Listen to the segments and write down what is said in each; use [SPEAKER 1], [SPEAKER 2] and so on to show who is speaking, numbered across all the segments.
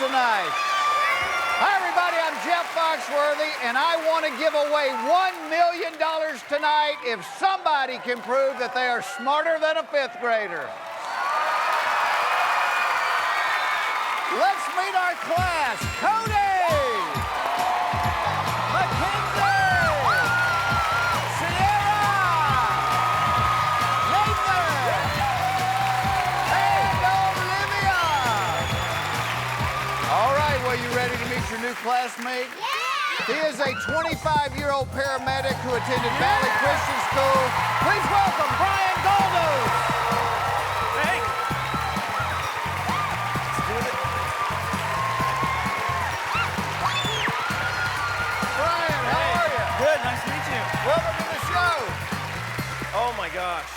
[SPEAKER 1] tonight. Hi, everybody. I'm Jeff Foxworthy, and I want to give away $1 million tonight if somebody can prove that they are smarter than a fifth grader. Let's meet our class. Cody! Are you ready to meet your new classmate? Yeah! He is a 25-year-old paramedic who attended Valley Christian School. Please welcome Bryan Galdos.
[SPEAKER 2] Hey! Let's do it.
[SPEAKER 1] Bryan, how are you?
[SPEAKER 2] Good, nice to meet you.
[SPEAKER 1] Welcome to the show.
[SPEAKER 2] Oh my gosh.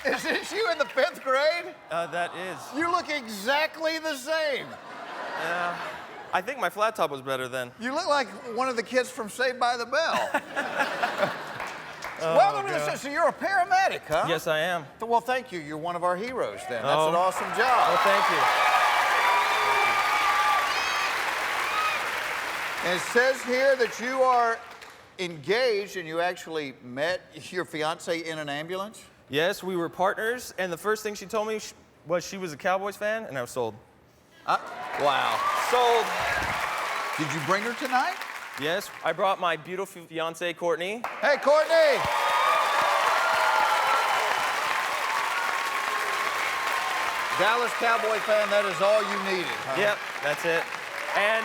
[SPEAKER 1] Is this you in the fifth grade?
[SPEAKER 2] That is.
[SPEAKER 1] You look exactly the same.
[SPEAKER 2] Yeah. I think my flat top was better then.
[SPEAKER 1] You look like one of the kids from Saved by the Bell. Welcome to the show. So you're a paramedic, huh?
[SPEAKER 2] Yes, I am.
[SPEAKER 1] Well, thank you. You're one of our heroes then. That's an awesome job.
[SPEAKER 2] Well, thank you.
[SPEAKER 1] And it says here that you are engaged and you actually met your fiance in an ambulance?
[SPEAKER 2] Yes, we were partners, and the first thing she told me was she was a Cowboys fan, and I was sold.
[SPEAKER 1] Wow.
[SPEAKER 2] Sold.
[SPEAKER 1] Did you bring her tonight?
[SPEAKER 2] Yes, I brought my beautiful fiance, Courtney.
[SPEAKER 1] Hey, Courtney. Dallas Cowboy fan, that is all you needed, huh?
[SPEAKER 2] Yep, that's it. And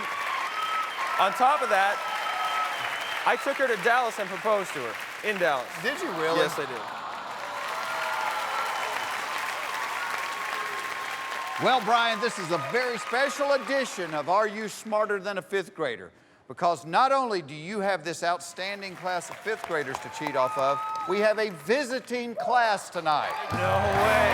[SPEAKER 2] on top of that, I took her to Dallas and proposed to her in Dallas.
[SPEAKER 1] Did you really?
[SPEAKER 2] Yes, I did.
[SPEAKER 1] Well, Bryan, this is a very special edition of Are You Smarter Than a Fifth Grader? Because not only do you have this outstanding class of fifth graders to cheat off of, we have a visiting class tonight.
[SPEAKER 2] No way.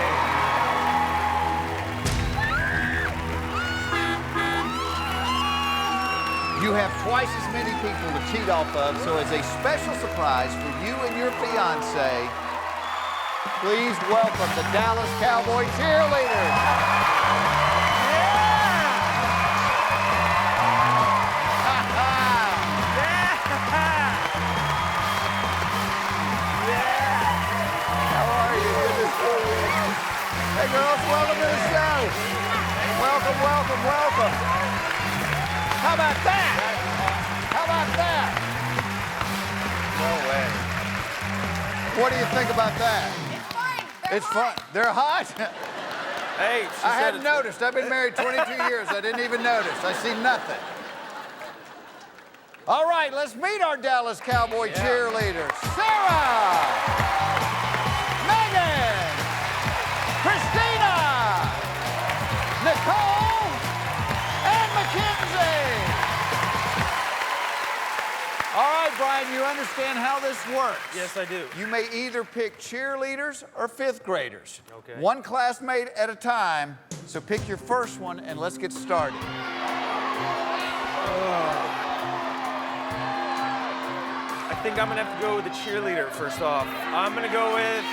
[SPEAKER 1] You have twice as many people to cheat off of, so as a special surprise for you and your fiancé, please welcome the Dallas Cowboy cheerleaders. Hey, girls, welcome to the show. Welcome, welcome, welcome. How about that? How about that? No way. What do you think about that?
[SPEAKER 3] It's fun.
[SPEAKER 1] It's fun. They're hot?
[SPEAKER 2] Hey,
[SPEAKER 1] I hadn't noticed. I've been married 22 years. I didn't even notice. I see nothing. All right, let's meet our Dallas Cowboy cheerleaders. Sarah! Megan! Christina! Nicole! And Mackenzie! All right, Bryan, you understand how this works?
[SPEAKER 2] Yes, I do.
[SPEAKER 1] You may either pick cheerleaders or fifth graders.
[SPEAKER 2] Okay.
[SPEAKER 1] One classmate at a time, so pick your first one and let's get started.
[SPEAKER 2] I think I'm gonna have to go with the cheerleader first off. I'm gonna go with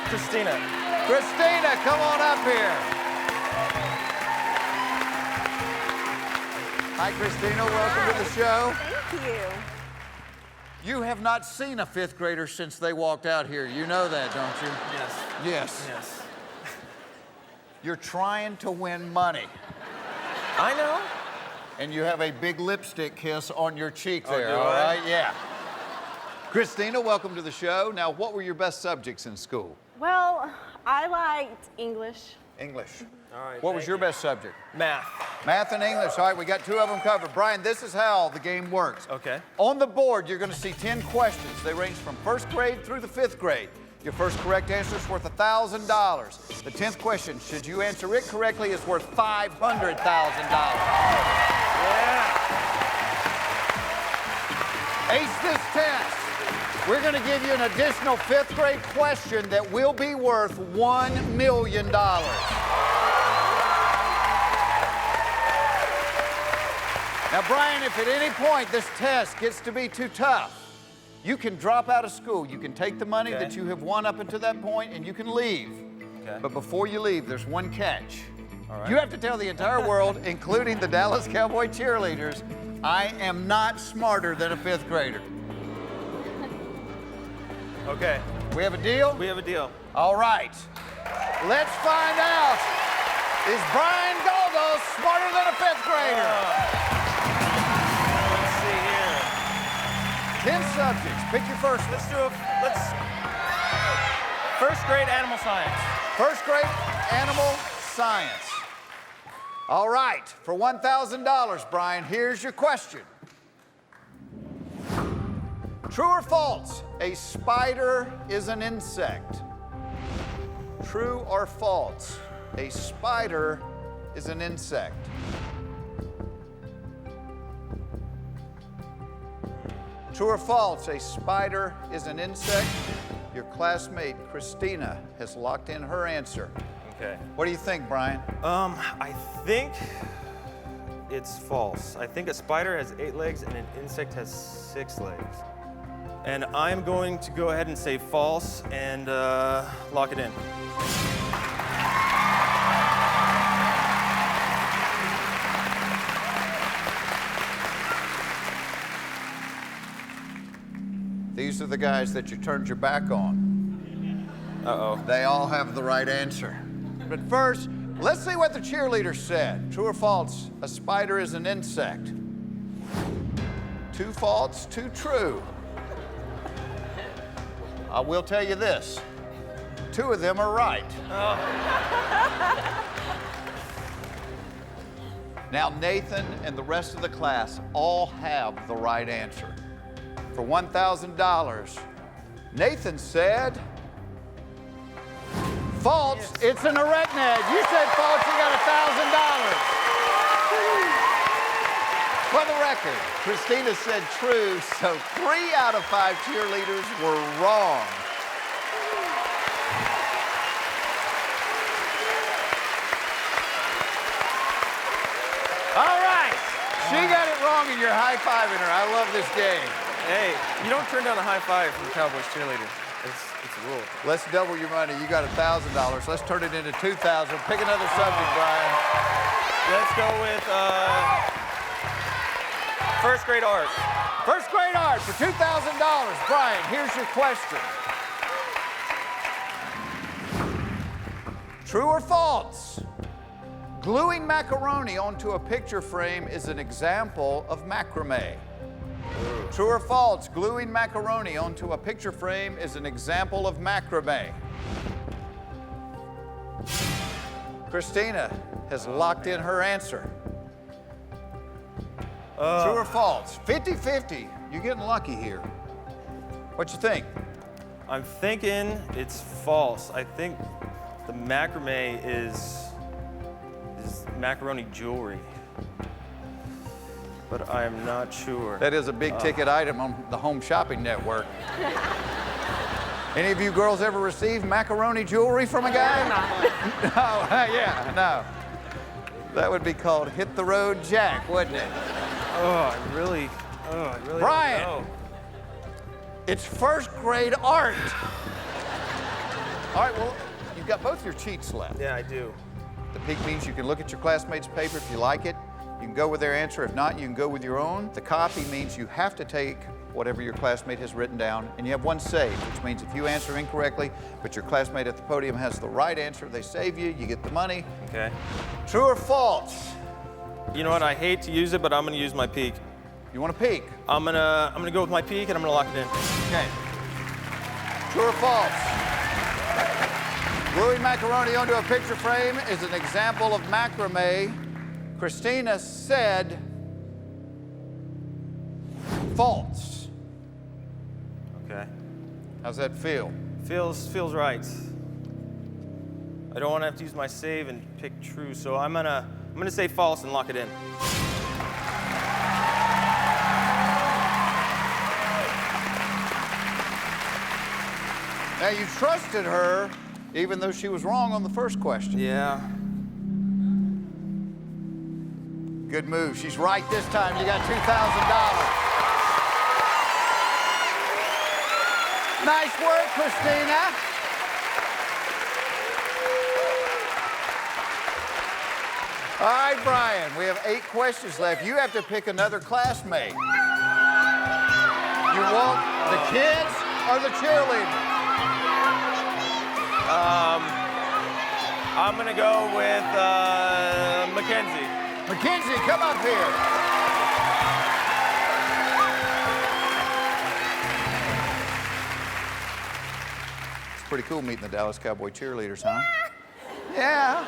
[SPEAKER 2] Christina.
[SPEAKER 1] Christina, come on up here. Hi, Christina. Welcome to the show.
[SPEAKER 3] Thank you.
[SPEAKER 1] You have not seen a fifth grader since they walked out here. You know that, don't you?
[SPEAKER 2] Yes.
[SPEAKER 1] Yes.
[SPEAKER 2] Yes.
[SPEAKER 1] You're trying to win money.
[SPEAKER 2] I know.
[SPEAKER 1] And you have a big lipstick kiss on your cheek there,
[SPEAKER 2] do
[SPEAKER 1] all
[SPEAKER 2] I?
[SPEAKER 1] right? Yeah. Christina, welcome to the show. Now, what were your best subjects in school?
[SPEAKER 3] Well, I liked English.
[SPEAKER 1] English.
[SPEAKER 2] All right.
[SPEAKER 1] What was your best subject?
[SPEAKER 2] Math.
[SPEAKER 1] Math and English. All right, we got two of them covered. Bryan, this is how the game works.
[SPEAKER 2] Okay.
[SPEAKER 1] On the board, you're going to see 10 questions. They range from first grade through the fifth grade. Your first correct answer is worth $1,000. The 10th question, should you answer it correctly, is worth $500,000.
[SPEAKER 2] Yeah.
[SPEAKER 1] Ace this test. We're going to give you an additional fifth grade question that will be worth $1 million. Now, Bryan, if at any point this test gets to be too tough, you can drop out of school. You can take the money that you have won up until that point and you can leave.
[SPEAKER 2] Okay.
[SPEAKER 1] But before you leave, there's one catch.
[SPEAKER 2] All right.
[SPEAKER 1] You have to tell the entire world, including the Dallas Cowboy cheerleaders, I am not smarter than a 5th grader.
[SPEAKER 2] Okay.
[SPEAKER 1] We have a deal?
[SPEAKER 2] We have a deal.
[SPEAKER 1] All right. Let's find out. Is Bryan Galdos smarter than a 5th grader?
[SPEAKER 2] Let's see here.
[SPEAKER 1] 10 subjects. Pick your first one.
[SPEAKER 2] Let's first grade animal science.
[SPEAKER 1] First grade animal science. All right. For $1,000, Bryan, here's your question. True or false? A spider is an insect. True or false? A spider is an insect. True or false? A spider is an insect. Your classmate, Christina, has locked in her answer.
[SPEAKER 2] Okay.
[SPEAKER 1] What do you think, Bryan?
[SPEAKER 2] I think it's false. I think a spider has 8 legs and an insect has 6 legs. And I'm going to go ahead and say false and lock it in.
[SPEAKER 1] These are the guys that you turned your back on.
[SPEAKER 2] Uh-oh.
[SPEAKER 1] They all have the right answer. But first, let's see what the cheerleaders said. True or false? A spider is an insect. 2 false, 2 true. I will tell you this. 2 of them are right. Now, Nathan and the rest of the class all have the right answer. For $1,000, Nathan said, false,
[SPEAKER 2] Yes.
[SPEAKER 1] it's an arachnoid. You said false, you got $1,000. For the record, Christina said true, so 3 out of 5 cheerleaders were wrong. All right, she got it wrong and you're high-fiving her. I love this game.
[SPEAKER 2] Hey, you don't turn down a high five from the Cowboys cheerleader. It's a rule.
[SPEAKER 1] Let's double your money. You got $1,000. Let's turn it into $2,000. Pick another subject, Bryan.
[SPEAKER 2] Let's go with first grade art.
[SPEAKER 1] First grade art for $2,000. Bryan, here's your question. True or false? Gluing macaroni onto a picture frame is an example of macrame. True or false? Gluing macaroni onto a picture frame is an example of macrame. Christina has locked in her answer. True or false? 50-50. You're getting lucky here. What you think?
[SPEAKER 2] I'm thinking it's false. I think the macrame is macaroni jewelry. But I am not sure.
[SPEAKER 1] That is a big ticket item on the Home Shopping Network. Any of you girls ever received macaroni jewelry from a guy? No, yeah, no. That would be called Hit the Road Jack, wouldn't it?
[SPEAKER 2] I really
[SPEAKER 1] Bryan,
[SPEAKER 2] don't know.
[SPEAKER 1] it's first grade art. All right, well, you've got both your cheats left.
[SPEAKER 2] Yeah, I do.
[SPEAKER 1] The peek means you can look at your classmates' paper if you like it. You can go with their answer. If not, you can go with your own. The copy means you have to take whatever your classmate has written down, and you have one save, which means if you answer incorrectly, but your classmate at the podium has the right answer, they save you, you get the money.
[SPEAKER 2] Okay.
[SPEAKER 1] True or false?
[SPEAKER 2] You know what? I hate to use it, but I'm gonna use my peek.
[SPEAKER 1] You want to peek?
[SPEAKER 2] I'm gonna go with my peek, and I'm gonna lock it in.
[SPEAKER 1] Okay. True or false? Gluing macaroni onto a picture frame is an example of macrame. Christina said false.
[SPEAKER 2] Okay.
[SPEAKER 1] How's that feel?
[SPEAKER 2] Feels right. I don't want to have to use my save and pick true, so I'm gonna say false and lock it in.
[SPEAKER 1] Now, you trusted her even though she was wrong on the first question.
[SPEAKER 2] Yeah.
[SPEAKER 1] Good move. She's right this time. You got $2,000. Nice work, Christina. All right, Bryan, we have 8 questions left. You have to pick another classmate. You want the kids or the cheerleaders?
[SPEAKER 2] I'm gonna go with Mackenzie.
[SPEAKER 1] Mackenzie, come up here. It's pretty cool meeting the Dallas Cowboy cheerleaders, huh? Yeah.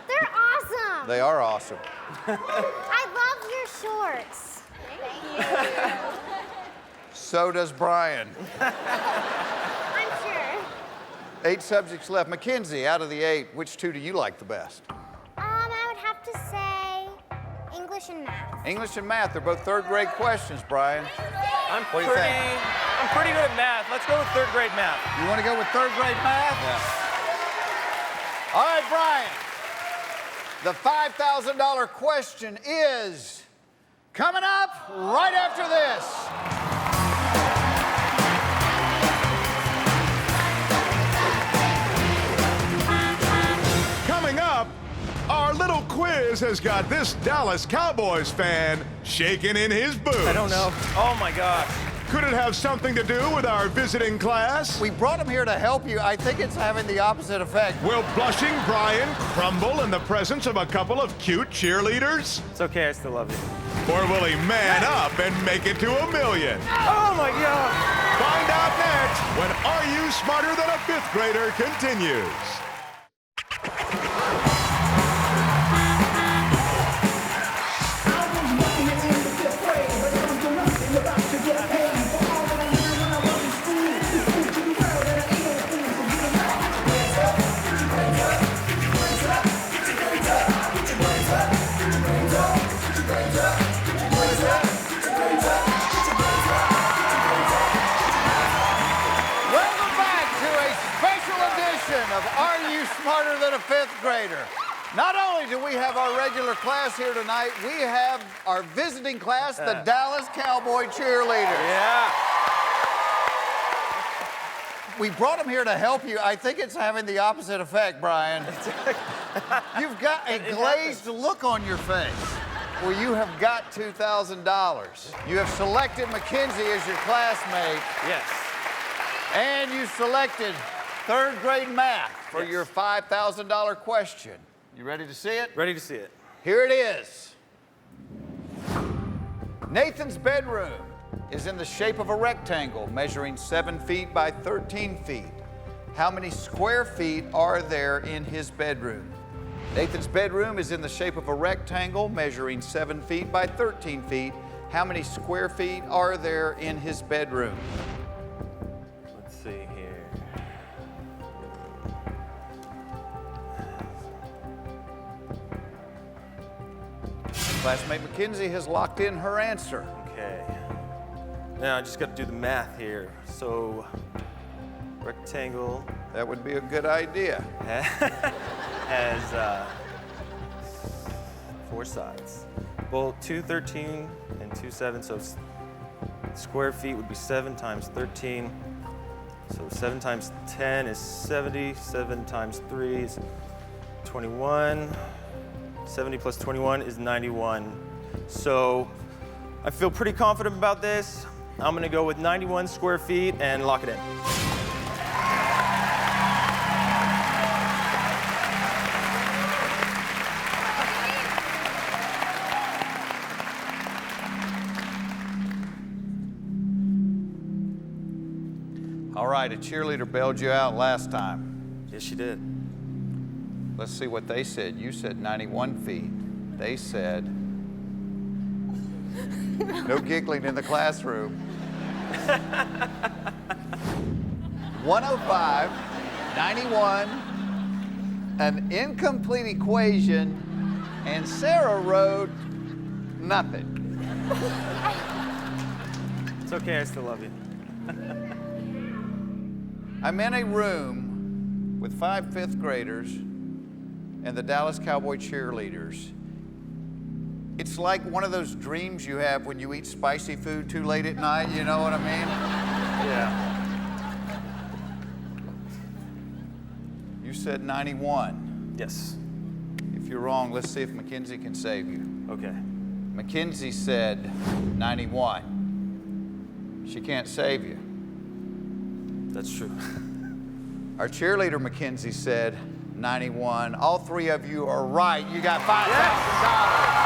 [SPEAKER 4] They're awesome.
[SPEAKER 1] They are awesome.
[SPEAKER 4] I love your shorts. Thank you.
[SPEAKER 1] So does Bryan.
[SPEAKER 4] I'm sure.
[SPEAKER 1] 8 subjects left. Mackenzie, out of the 8, which 2 do you like the best?
[SPEAKER 4] I would have to say English and math.
[SPEAKER 1] English and math. They're both 3rd grade questions, Bryan.
[SPEAKER 2] I'm
[SPEAKER 1] What do you think?
[SPEAKER 2] I'm pretty good at math. Let's go with 3rd grade math.
[SPEAKER 1] You want to go with 3rd grade math?
[SPEAKER 2] Yeah.
[SPEAKER 1] All right, Bryan. The $5,000 question is coming up right after this.
[SPEAKER 5] Coming up, our little quiz has got this Dallas Cowboys fan shaking in his boots.
[SPEAKER 2] I don't know. Oh my gosh.
[SPEAKER 5] Could it have something to do with our visiting class?
[SPEAKER 1] We brought him here to help you. I think it's having the opposite effect.
[SPEAKER 5] Will blushing Bryan crumble in the presence of a couple of cute cheerleaders?
[SPEAKER 2] It's okay, I still love you.
[SPEAKER 5] Or will he man up and make it to $1 million?
[SPEAKER 2] Oh my God.
[SPEAKER 5] Find out next when Are You Smarter Than a 5th Grader continues.
[SPEAKER 1] Of Are You Smarter Than a 5th Grader? Not only do we have our regular class here tonight, we have our visiting class, the Dallas Cowboy cheerleaders.
[SPEAKER 2] Yeah.
[SPEAKER 1] We brought them here to help you. I think it's having the opposite effect, Bryan. You've got a glazed look on your face. Well, you have got $2,000. You have selected Mackenzie as your classmate.
[SPEAKER 2] Yes.
[SPEAKER 1] And you selected 3rd grade math for
[SPEAKER 2] Yes.
[SPEAKER 1] your $5,000 question. You ready to see it?
[SPEAKER 2] Ready to see it.
[SPEAKER 1] Here it is. Nathan's bedroom is in the shape of a rectangle measuring 7 feet by 13 feet. How many square feet are there in his bedroom? Nathan's bedroom is in the shape of a rectangle measuring 7 feet by 13 feet. How many square feet are there in his bedroom?
[SPEAKER 2] Let's see here.
[SPEAKER 1] Classmate Mackenzie has locked in her answer.
[SPEAKER 2] Okay. Now I just got to do the math here. So, rectangle
[SPEAKER 1] That would be a good idea.
[SPEAKER 2] has 4 sides. Both 2 13 and 2 7. So square feet would be 7 times 13. So 7 times 10 is 70. 7 times 3 is 21. 70 plus 21 is 91. So I feel pretty confident about this. I'm gonna go with 91 square feet and lock it in.
[SPEAKER 1] All right, a cheerleader bailed you out last time.
[SPEAKER 2] Yes, she did.
[SPEAKER 1] Let's see what they said. You said 91 feet. They said, no giggling in the classroom. 105, 91, an incomplete equation, and Sarah wrote nothing.
[SPEAKER 2] It's okay, I still love you.
[SPEAKER 1] I'm in a room with 5 5th graders and the Dallas Cowboy cheerleaders. It's like one of those dreams you have when you eat spicy food too late at night, you know what I mean?
[SPEAKER 2] Yeah.
[SPEAKER 1] You said 91.
[SPEAKER 2] Yes.
[SPEAKER 1] If you're wrong, let's see if Mackenzie can save you.
[SPEAKER 2] Okay.
[SPEAKER 1] Mackenzie said 91. She can't save you.
[SPEAKER 2] That's true.
[SPEAKER 1] Our cheerleader, Mackenzie, said 91. All three of you are right. You got $5,000.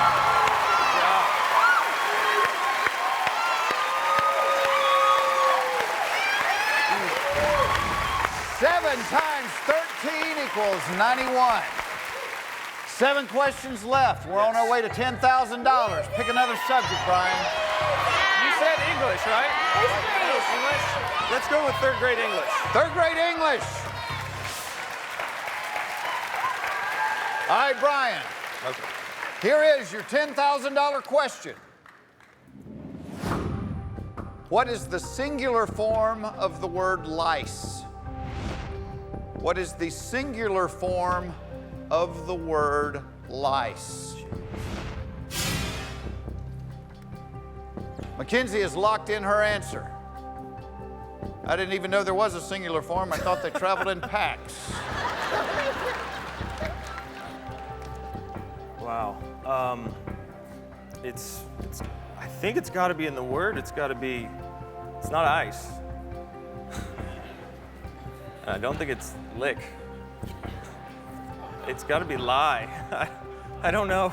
[SPEAKER 1] 7 times 13 equals 91. 7 questions left. We're on our way to $10,000. Pick another subject, Bryan.
[SPEAKER 2] You said English, right? English. Let's go with 3rd grade English.
[SPEAKER 1] 3rd grade English. All right, Bryan.
[SPEAKER 2] Okay.
[SPEAKER 1] Here is your $10,000 question. What is the singular form of the word lice? What is the singular form of the word lice? Mackenzie has locked in her answer. I didn't even know there was a singular form. I thought they traveled in packs.
[SPEAKER 2] Wow. I think it's got to be in the word. It's not ice. I don't think it's lick. It's got to be lie. I don't know.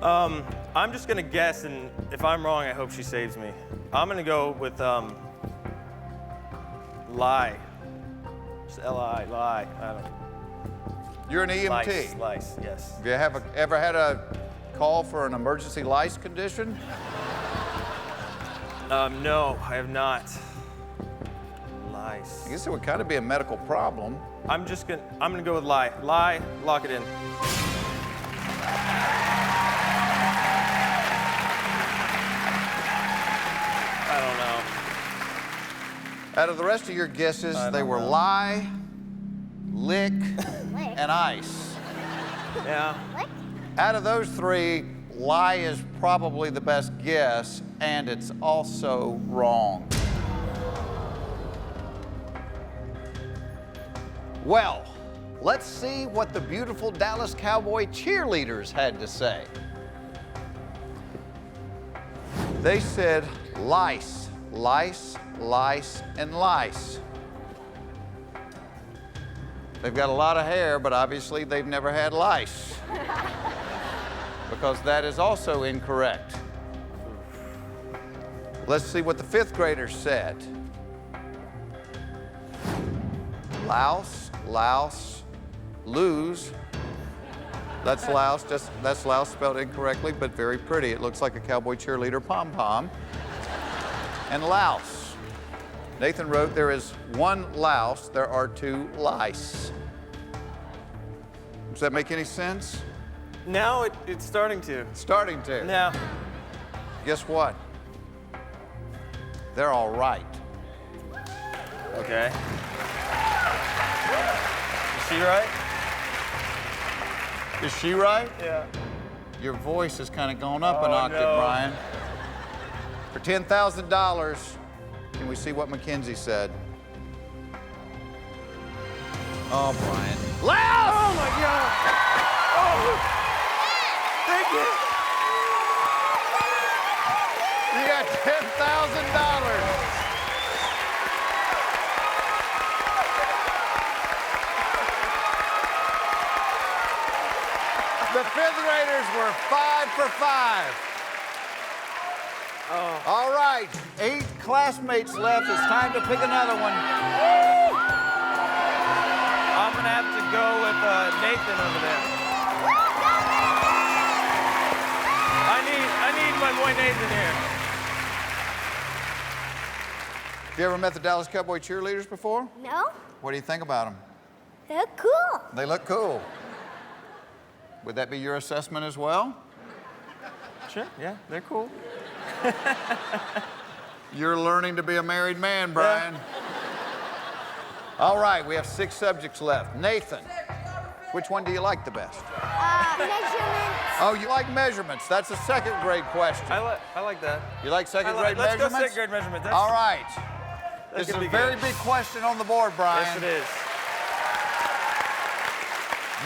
[SPEAKER 2] I'm just gonna guess, and if I'm wrong, I hope she saves me. I'm gonna go with lie. Just L-I, lie. I don't know.
[SPEAKER 1] You're an EMT.
[SPEAKER 2] Lice, yes.
[SPEAKER 1] Have you ever had a call for an emergency lice condition?
[SPEAKER 2] No, I have not. Lice.
[SPEAKER 1] I guess it would kind of be a medical problem.
[SPEAKER 2] I'm gonna go with lie. Lie, lock it in. I don't know.
[SPEAKER 1] Out of the rest of your guesses, they were
[SPEAKER 2] know.
[SPEAKER 1] lie, lick, and ice.
[SPEAKER 2] Yeah.
[SPEAKER 4] What?
[SPEAKER 1] Out of those 3, lie is probably the best guess, and it's also wrong. Well, let's see what the beautiful Dallas Cowboy cheerleaders had to say. They said lice, lice, lice, and lice. They've got a lot of hair, but obviously they've never had lice. Because that is also incorrect. Let's see what the 5th graders said. Louse, louse, lose. That's louse, that's louse spelled incorrectly, but very pretty. It looks like a cowboy cheerleader pom-pom. And louse. Nathan wrote, there is 1 louse, there are 2 lice. Does that make any sense?
[SPEAKER 2] Now it's starting to.
[SPEAKER 1] Starting to.
[SPEAKER 2] Now.
[SPEAKER 1] Guess what? They're all right.
[SPEAKER 2] Okay. Is she right?
[SPEAKER 1] Is she right?
[SPEAKER 2] Yeah.
[SPEAKER 1] Your voice has kind of gone up an
[SPEAKER 2] Oh,
[SPEAKER 1] octave,
[SPEAKER 2] no.
[SPEAKER 1] Bryan. For $10,000, can we see what Mackenzie said? Oh, Bryan. Loud!
[SPEAKER 2] Oh my God! Oh! Thank you.
[SPEAKER 1] You got $10,000. The 5th graders were 5 for 5.
[SPEAKER 2] Oh.
[SPEAKER 1] All right, 8 classmates left. It's time to pick another one.
[SPEAKER 2] I'm gonna have to go with Nathan over there. I need my boy Nathan here.
[SPEAKER 1] Have you ever met the Dallas Cowboy cheerleaders before?
[SPEAKER 4] No?
[SPEAKER 1] What do you think about them?
[SPEAKER 4] They're cool.
[SPEAKER 1] They look cool. Would that be your assessment as well?
[SPEAKER 2] Sure. Yeah, they're cool.
[SPEAKER 1] You're learning to be a married man, Bryan. All right, we have 6 subjects left. Nathan, which one do you like the best?
[SPEAKER 4] Measurements.
[SPEAKER 1] Oh, you like measurements. That's a 2nd grade question.
[SPEAKER 2] I like that.
[SPEAKER 1] You like 2nd grade
[SPEAKER 2] Let's
[SPEAKER 1] measurements?
[SPEAKER 2] go 2nd grade measurement.
[SPEAKER 1] All right. This is
[SPEAKER 2] gonna
[SPEAKER 1] a
[SPEAKER 2] be
[SPEAKER 1] very
[SPEAKER 2] good.
[SPEAKER 1] big question on the board, Bryan.
[SPEAKER 2] Yes, it is.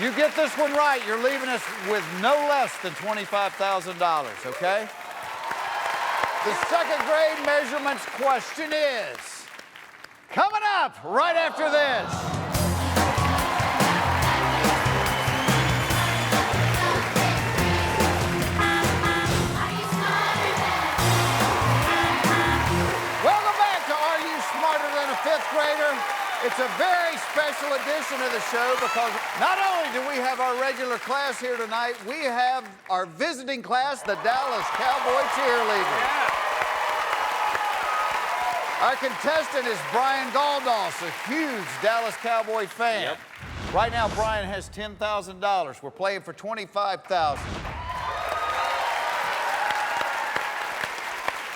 [SPEAKER 1] You get this one right, you're leaving us with no less than $25,000, okay? The second grade measurements question is coming up right after this. Welcome back to Are You Smarter Than a Fifth Grader? It's a very special edition of the show because not only do we have our regular class here tonight, we have our visiting class, the Dallas Cowboy Cheerleaders.
[SPEAKER 2] Yeah.
[SPEAKER 1] Our contestant is Bryan Galdos, a huge Dallas Cowboy fan.
[SPEAKER 2] Yep.
[SPEAKER 1] Right now, Bryan has $10,000. We're playing for $25,000.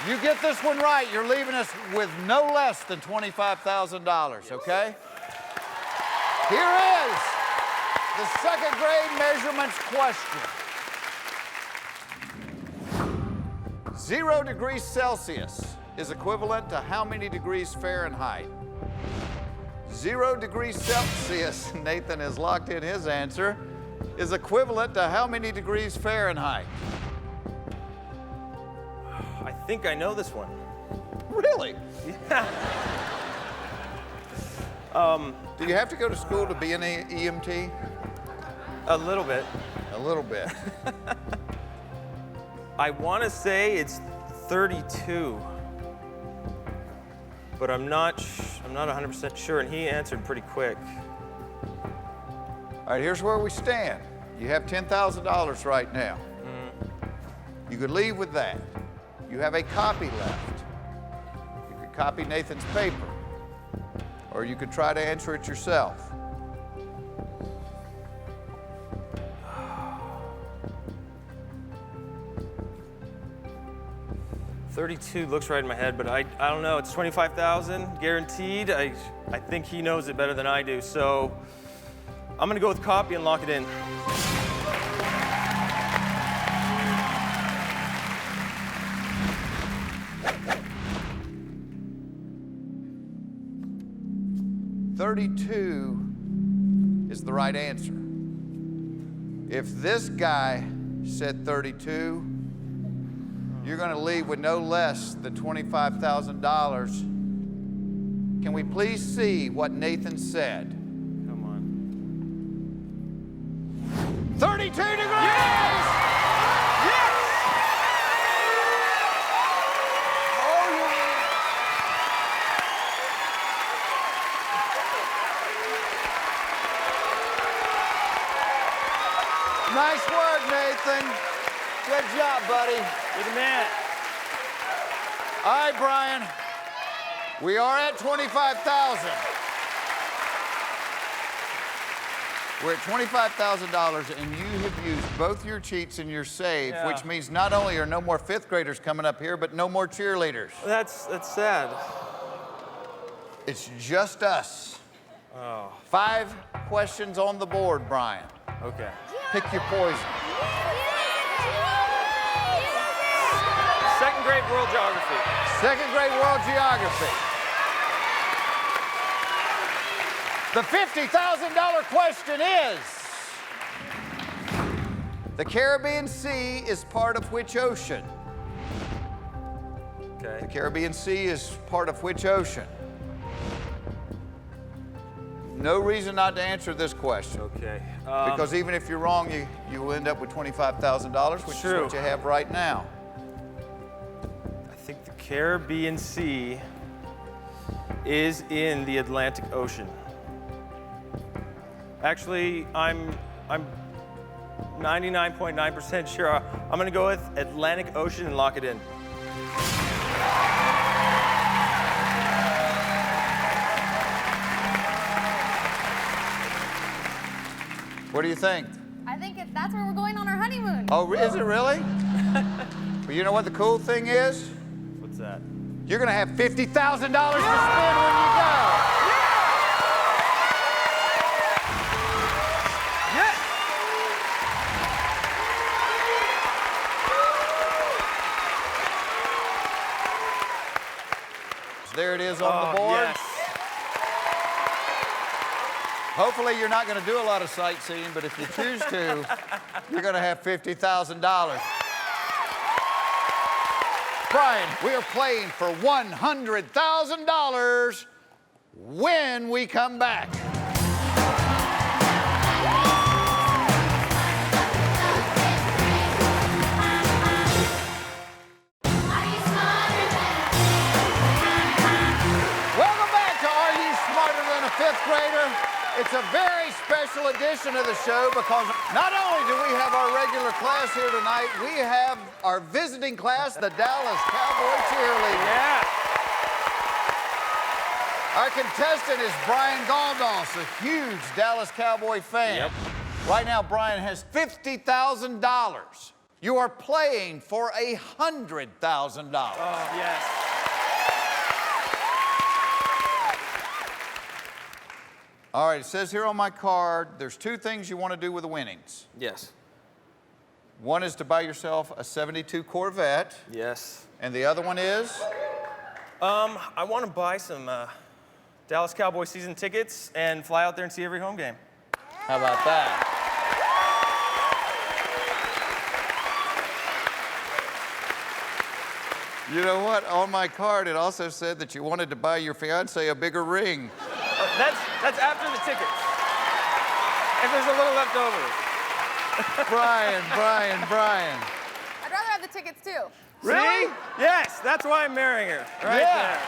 [SPEAKER 1] You get this one right, you're leaving us with no less than $25,000, okay? Here is the second grade measurements question. 0 degrees Celsius is equivalent to how many degrees Fahrenheit? 0 degrees Celsius, Nathan has locked in his answer, is equivalent to how many degrees Fahrenheit?
[SPEAKER 2] I think I know this one.
[SPEAKER 1] Really?
[SPEAKER 2] Yeah.
[SPEAKER 1] Do you have to go to school to be an EMT?
[SPEAKER 2] A little bit.
[SPEAKER 1] A little bit.
[SPEAKER 2] I want to say it's 32, but I'm not 100% sure, and he answered pretty quick.
[SPEAKER 1] All right, here's where we stand. You have $10,000 right now. You could leave with that. You have a copy left. You could copy Nathan's paper, or you could try to answer it yourself.
[SPEAKER 2] $32 looks right in my head, but I don't know. It's $25,000 guaranteed. I think he knows it better than I do, so I'm gonna go with copy and lock it in.
[SPEAKER 1] $32 is the right answer. If this guy said 32, you're going to leave with no less than $25,000. Can we please see what Nathan said?
[SPEAKER 2] Come on.
[SPEAKER 1] 32 degrees!
[SPEAKER 2] Yes!
[SPEAKER 1] Oh, yeah. Nice work, Nathan. Good job, buddy.
[SPEAKER 2] You're the man.
[SPEAKER 1] All right, Bryan. We are at $25,000. We're at $25,000, and you have used both your cheats and your save,
[SPEAKER 2] Yeah.
[SPEAKER 1] which means not only are no more fifth graders coming up here, but no more cheerleaders.
[SPEAKER 2] That's sad.
[SPEAKER 1] It's just us.
[SPEAKER 2] Oh,
[SPEAKER 1] 5 questions on the board, Bryan.
[SPEAKER 2] okay.
[SPEAKER 1] Pick your poison.
[SPEAKER 2] Second grade world geography.
[SPEAKER 1] Second grade world geography. The $50,000 question is, the Caribbean Sea is part of which ocean?
[SPEAKER 2] Okay.
[SPEAKER 1] The Caribbean Sea is part of which ocean? No reason not to answer this question.
[SPEAKER 2] Okay.
[SPEAKER 1] Because even if you're wrong, you will end up with $25,000, which
[SPEAKER 2] True.
[SPEAKER 1] is what you have right now.
[SPEAKER 2] I think the Caribbean Sea is in the Atlantic Ocean. Actually, I'm 99.9% sure. I'm gonna go with Atlantic Ocean and lock it in.
[SPEAKER 1] What do you think?
[SPEAKER 6] I think that's where we're going on our honeymoon.
[SPEAKER 1] Oh, is it really? But you know what the cool thing is?
[SPEAKER 2] What's that?
[SPEAKER 1] You're gonna have $50,000 to spend when you go.
[SPEAKER 2] Yes!
[SPEAKER 1] There it is on the board.
[SPEAKER 2] Yes.
[SPEAKER 1] Hopefully you're not going to do a lot of sightseeing, but if you choose to, you're going to have $50,000. Bryan, we are playing for $100,000 when we come back. Fifth grader. It's a very special edition of the show because not only do we have our regular class here tonight, we have our visiting class, the Dallas Cowboy Cheerleaders.
[SPEAKER 2] Yeah.
[SPEAKER 1] Our contestant is Bryan Galdos, a huge Dallas Cowboy fan.
[SPEAKER 2] Yep.
[SPEAKER 1] Right now, Bryan has $50,000. You are playing for $100,000.
[SPEAKER 2] Oh, yes.
[SPEAKER 1] All right, it says here on my card, there's two things you want to do with the winnings.
[SPEAKER 2] Yes.
[SPEAKER 1] One is to buy yourself a 72 Corvette.
[SPEAKER 2] Yes.
[SPEAKER 1] And the other one is?
[SPEAKER 2] I want to buy some Dallas Cowboy season tickets and fly out there and see every home game.
[SPEAKER 1] How about that? You know what? On my card, it also said that you wanted to buy your fiance a bigger ring.
[SPEAKER 2] That's after the tickets. If there's a little left over.
[SPEAKER 1] Bryan.
[SPEAKER 6] I'd rather have the tickets too.
[SPEAKER 2] Really? See? Yes, that's why I'm marrying her. Right there.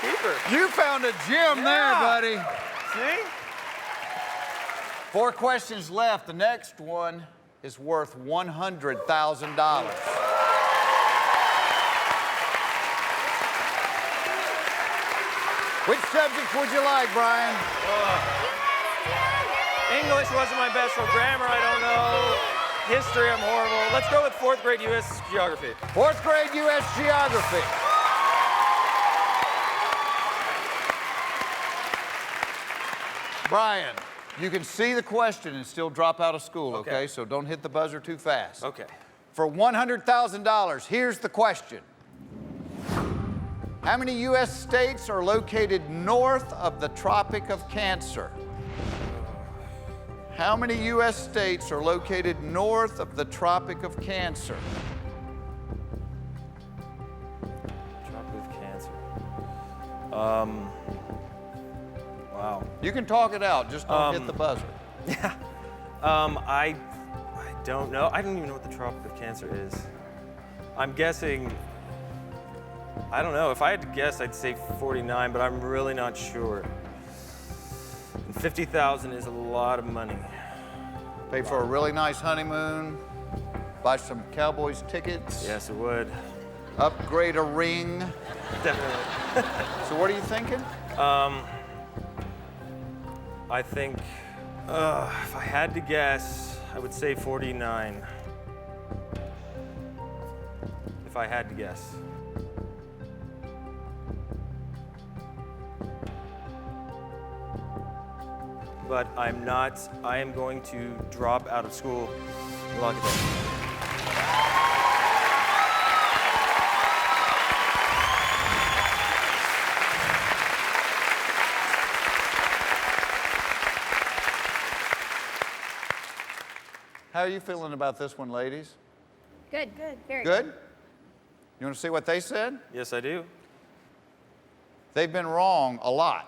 [SPEAKER 2] Keep her.
[SPEAKER 1] You found a gem there, buddy.
[SPEAKER 2] See?
[SPEAKER 1] 4 questions left. The next one is worth $100,000. Which subject would you like, Bryan?
[SPEAKER 2] English wasn't my best, so grammar I don't know. History, I'm horrible. Let's go with 4th grade U.S. geography.
[SPEAKER 1] 4th grade U.S. geography. Bryan, you can see the question and still drop out of school, okay? So don't hit the buzzer too fast.
[SPEAKER 2] Okay.
[SPEAKER 1] For $100,000, here's the question. How many U.S. states are located north of the Tropic of Cancer? How many U.S. states are located north of the Tropic of Cancer?
[SPEAKER 2] Tropic of Cancer. Wow.
[SPEAKER 1] You can talk it out, just don't hit the buzzer.
[SPEAKER 2] Yeah. I don't know. I don't even know what the Tropic of Cancer is. I'm guessing, I don't know. If I had to guess, I'd say 49, but I'm really not sure. And 50,000 is a lot of money.
[SPEAKER 1] Pay for a really nice honeymoon, buy some Cowboys tickets.
[SPEAKER 2] Yes, it would.
[SPEAKER 1] Upgrade a ring.
[SPEAKER 2] Definitely.
[SPEAKER 1] So what are you thinking?
[SPEAKER 2] I think, if I had to guess, I would say 49. If I had to guess. But I'm not. I am going to drop out of school. Lock it down.
[SPEAKER 1] How are you feeling about this one, ladies?
[SPEAKER 6] Good, very
[SPEAKER 1] Good? You want to see what they said?
[SPEAKER 2] Yes, I do.
[SPEAKER 1] They've been wrong a lot.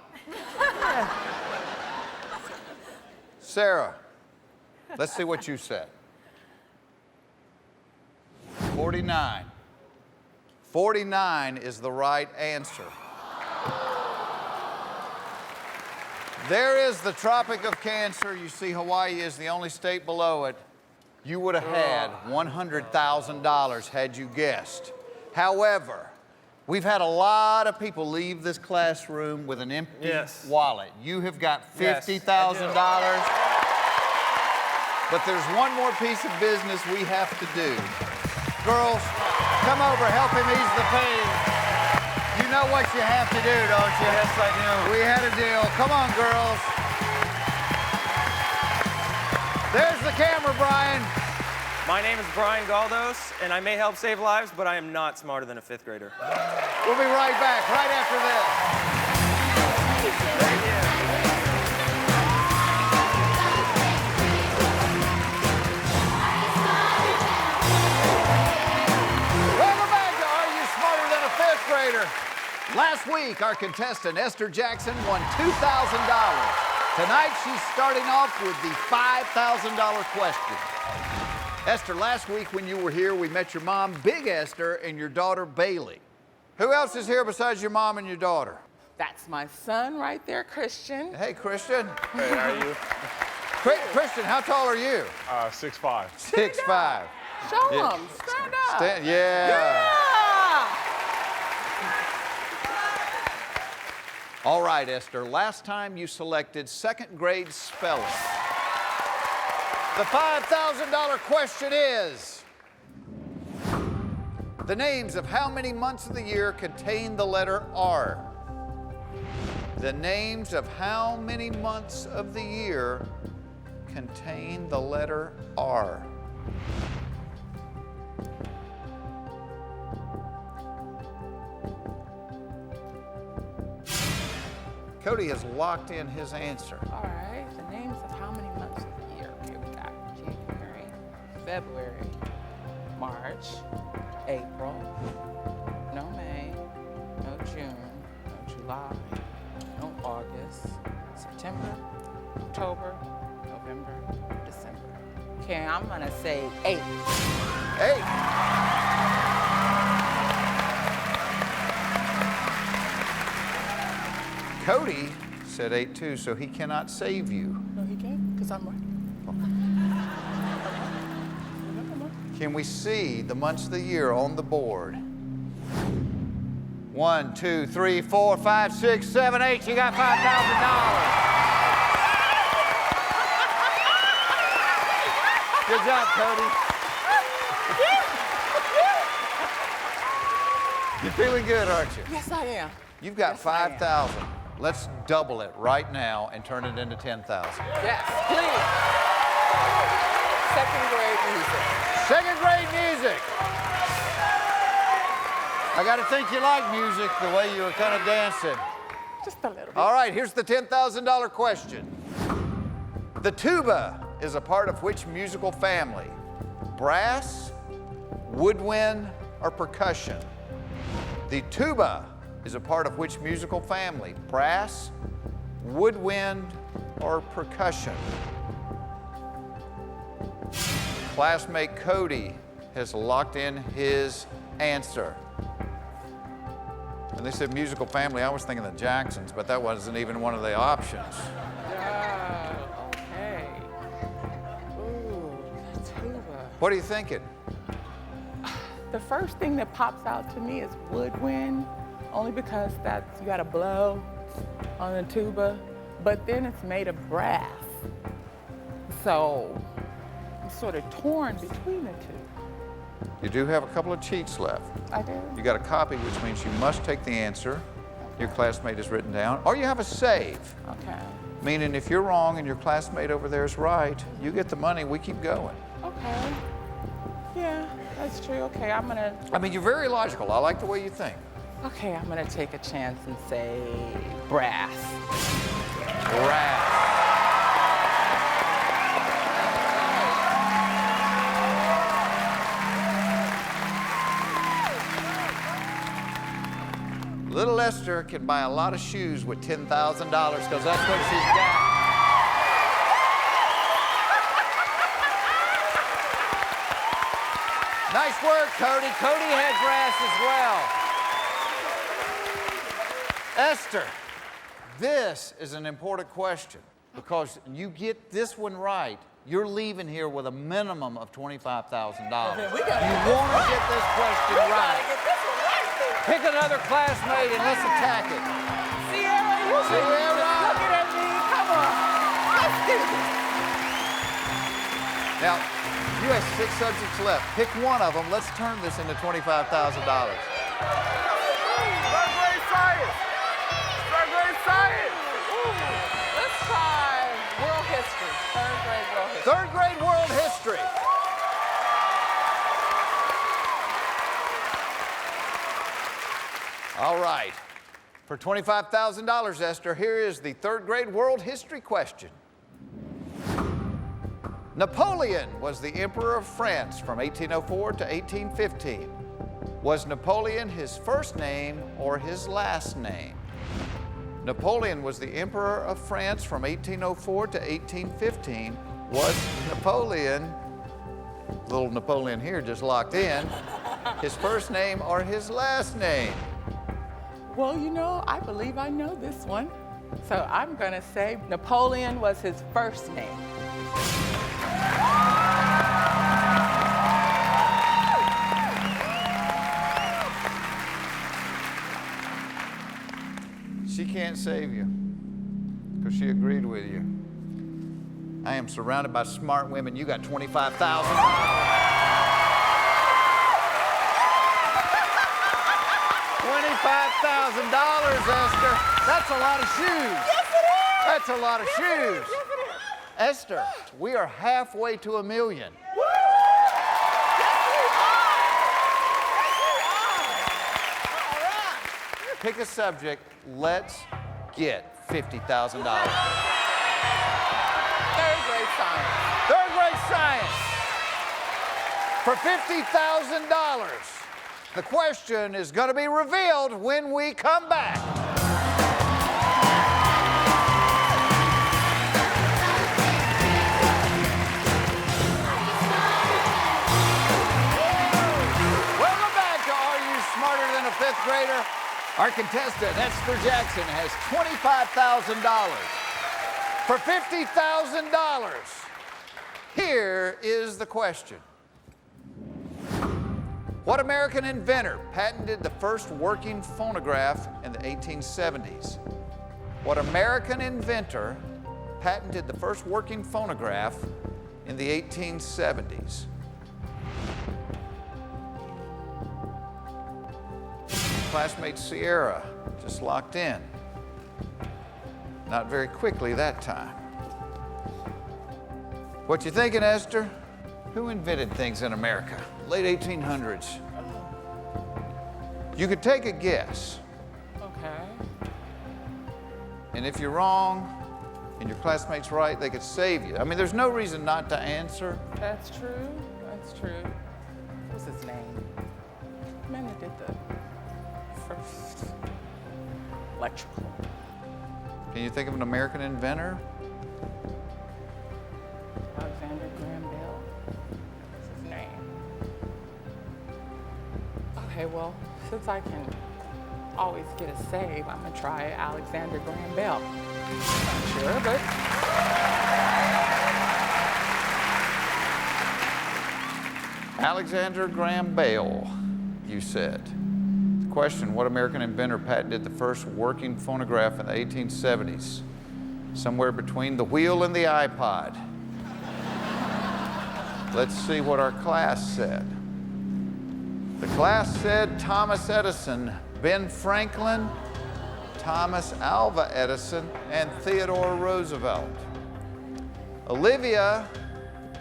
[SPEAKER 1] Sarah, let's see what you said. 49. 49 is the right answer. There is the Tropic of Cancer. You see, Hawaii is the only state below it. You would have had $100,000 had you guessed. However, we've had a lot of people leave this classroom with an empty wallet. You have got $50,000. But there's one more piece of business we have to do. Girls, come over, help him ease the pain. You know what you have to do, don't you?
[SPEAKER 2] Yes, I do.
[SPEAKER 1] We had a deal. Come on, girls. There's the camera, Bryan.
[SPEAKER 2] My name is Bryan Galdos, and I may help save lives, but I am not smarter than a 5th grader.
[SPEAKER 1] We'll be right back, right after this.
[SPEAKER 2] Thank you.
[SPEAKER 1] Welcome back to Are You Smarter Than a 5th Grader? Last week, our contestant, Esther Jackson, won $2,000. Tonight, she's starting off with the $5,000 question. Esther, last week when you were here, we met your mom, Big Esther, and your daughter, Bailey. Who else is here besides your mom and your daughter?
[SPEAKER 7] That's my son right there, Christian.
[SPEAKER 1] Hey, Christian.
[SPEAKER 8] Hey, how are you?
[SPEAKER 1] Christian, how tall are you?
[SPEAKER 8] 6'5".
[SPEAKER 1] 6'5".
[SPEAKER 7] Show
[SPEAKER 1] Yeah.
[SPEAKER 7] him. Stand up.
[SPEAKER 1] Yeah.
[SPEAKER 7] Yeah.
[SPEAKER 1] All right, Esther, last time you selected 2nd grade spelling. The $5,000 question is, the names of how many months of the year contain the letter R? The names of how many months of the year contain the letter R? Cody has locked in his answer.
[SPEAKER 7] All right. The names of how many months of the year? Okay, we got January, February, March, April, no May, no June, no July, no August, September, October, November, December. Okay, I'm gonna say 8.
[SPEAKER 1] 8. Cody said 8 too, so he cannot save you.
[SPEAKER 7] No, he can't, because I'm right.
[SPEAKER 1] Can we see the months of the year on the board? 1, 2, 3, 4, 5, 6, 7, 8. You got $5,000. Good job, Cody. You're feeling good, aren't you?
[SPEAKER 7] Yes, I am.
[SPEAKER 1] You've got
[SPEAKER 7] Yes, I am.
[SPEAKER 1] 5,000. Let's double it right now and turn it into 10,000.
[SPEAKER 7] Yes, please. 2nd grade music.
[SPEAKER 1] 2nd grade music. I got to think you like music the way you were kind of dancing.
[SPEAKER 7] Just a little bit.
[SPEAKER 1] All right, here's the $10,000 question. The tuba is a part of which musical family? Brass, woodwind, or percussion? The tuba is a part of which musical family? Brass, woodwind, or percussion? Classmate Cody has locked in his answer. And they said musical family. I was thinking the Jacksons, but that wasn't even one of the options.
[SPEAKER 7] Yeah, okay. Ooh, the tuba.
[SPEAKER 1] What are you thinking?
[SPEAKER 7] The first thing that pops out to me is woodwind, only because that's, you gotta blow on the tuba, but then it's made of brass. So I'm sort of torn between the two.
[SPEAKER 1] You do have a couple of cheats left.
[SPEAKER 7] I do.
[SPEAKER 1] You got a copy, which means you must take the answer your classmate has written down, or you have a save.
[SPEAKER 7] Okay.
[SPEAKER 1] Meaning if you're wrong and your classmate over there is right, you get the money, we keep going.
[SPEAKER 7] Okay. Yeah, that's true. Okay, I'm gonna.
[SPEAKER 1] I mean, you're very logical. I like the way you think.
[SPEAKER 7] Okay, I'm gonna take a chance and say brass.
[SPEAKER 1] Brass. Little Esther can buy a lot of shoes with $10,000 because that's what she's got. Nice work, Cody. Cody had brass as well. Esther, this is an important question because you get this one right, you're leaving here with a minimum of $25,000. You want to get this question right. Pick another classmate and let's attack it.
[SPEAKER 7] Sierra, you should be looking at me. Come on. Let's do this.
[SPEAKER 1] Now, you have 6 subjects left. Pick one of them. Let's turn this into $25,000.
[SPEAKER 8] Third grade science. Third grade science.
[SPEAKER 7] Let's try world history. 3rd grade world history.
[SPEAKER 1] 3rd grade world history. All right. For $25,000, Esther, here is the third grade world history question. Napoleon was the Emperor of France from 1804 to 1815. Was Napoleon his first name or his last name? Napoleon was the Emperor of France from 1804 to 1815. Was Napoleon, little Napoleon here just locked in, his first name or his last name?
[SPEAKER 7] Well, you know, I believe I know this one. So I'm going to say Napoleon was his first name.
[SPEAKER 1] She can't save you because she agreed with you. I am surrounded by smart women. You got $25,000. $25,000, Esther. That's a lot of shoes.
[SPEAKER 3] Yes, it is.
[SPEAKER 1] That's a lot of shoes.
[SPEAKER 3] Yes, it is.
[SPEAKER 1] Esther, we are halfway to $1 million. Pick a subject. Let's get $50,000.
[SPEAKER 7] Third grade science.
[SPEAKER 1] Third grade science. For $50,000. The question is going to be revealed when we come back. Welcome back to Are You Smarter Than a Fifth Grader? Our contestant, Esther Jackson, has $25,000. For $50,000, here is the question. What American inventor patented the first working phonograph in the 1870s? What American inventor patented the first working phonograph in the 1870s? Classmate Sierra just locked in. Not very quickly that time. What you thinking, Esther? Who invented things in America? Late 1800s. You could take a guess.
[SPEAKER 7] Okay.
[SPEAKER 1] And if you're wrong and your classmate's right, they could save you. I mean, there's no reason not to answer.
[SPEAKER 7] That's true. That's true. What's his name? The man that did the first electrical.
[SPEAKER 1] Can you think of an American inventor?
[SPEAKER 7] Alexander Graham Bell. What's his name? Okay, well, since I can always get a save, I'm gonna try Alexander Graham Bell. Not sure, but
[SPEAKER 1] Alexander Graham Bell, you said. The question, what American inventor patented the first working phonograph in the 1870s? Somewhere between the wheel and the iPod. Let's see what our class said. The class said Thomas Edison, Ben Franklin, Thomas Alva Edison, and Theodore Roosevelt. Olivia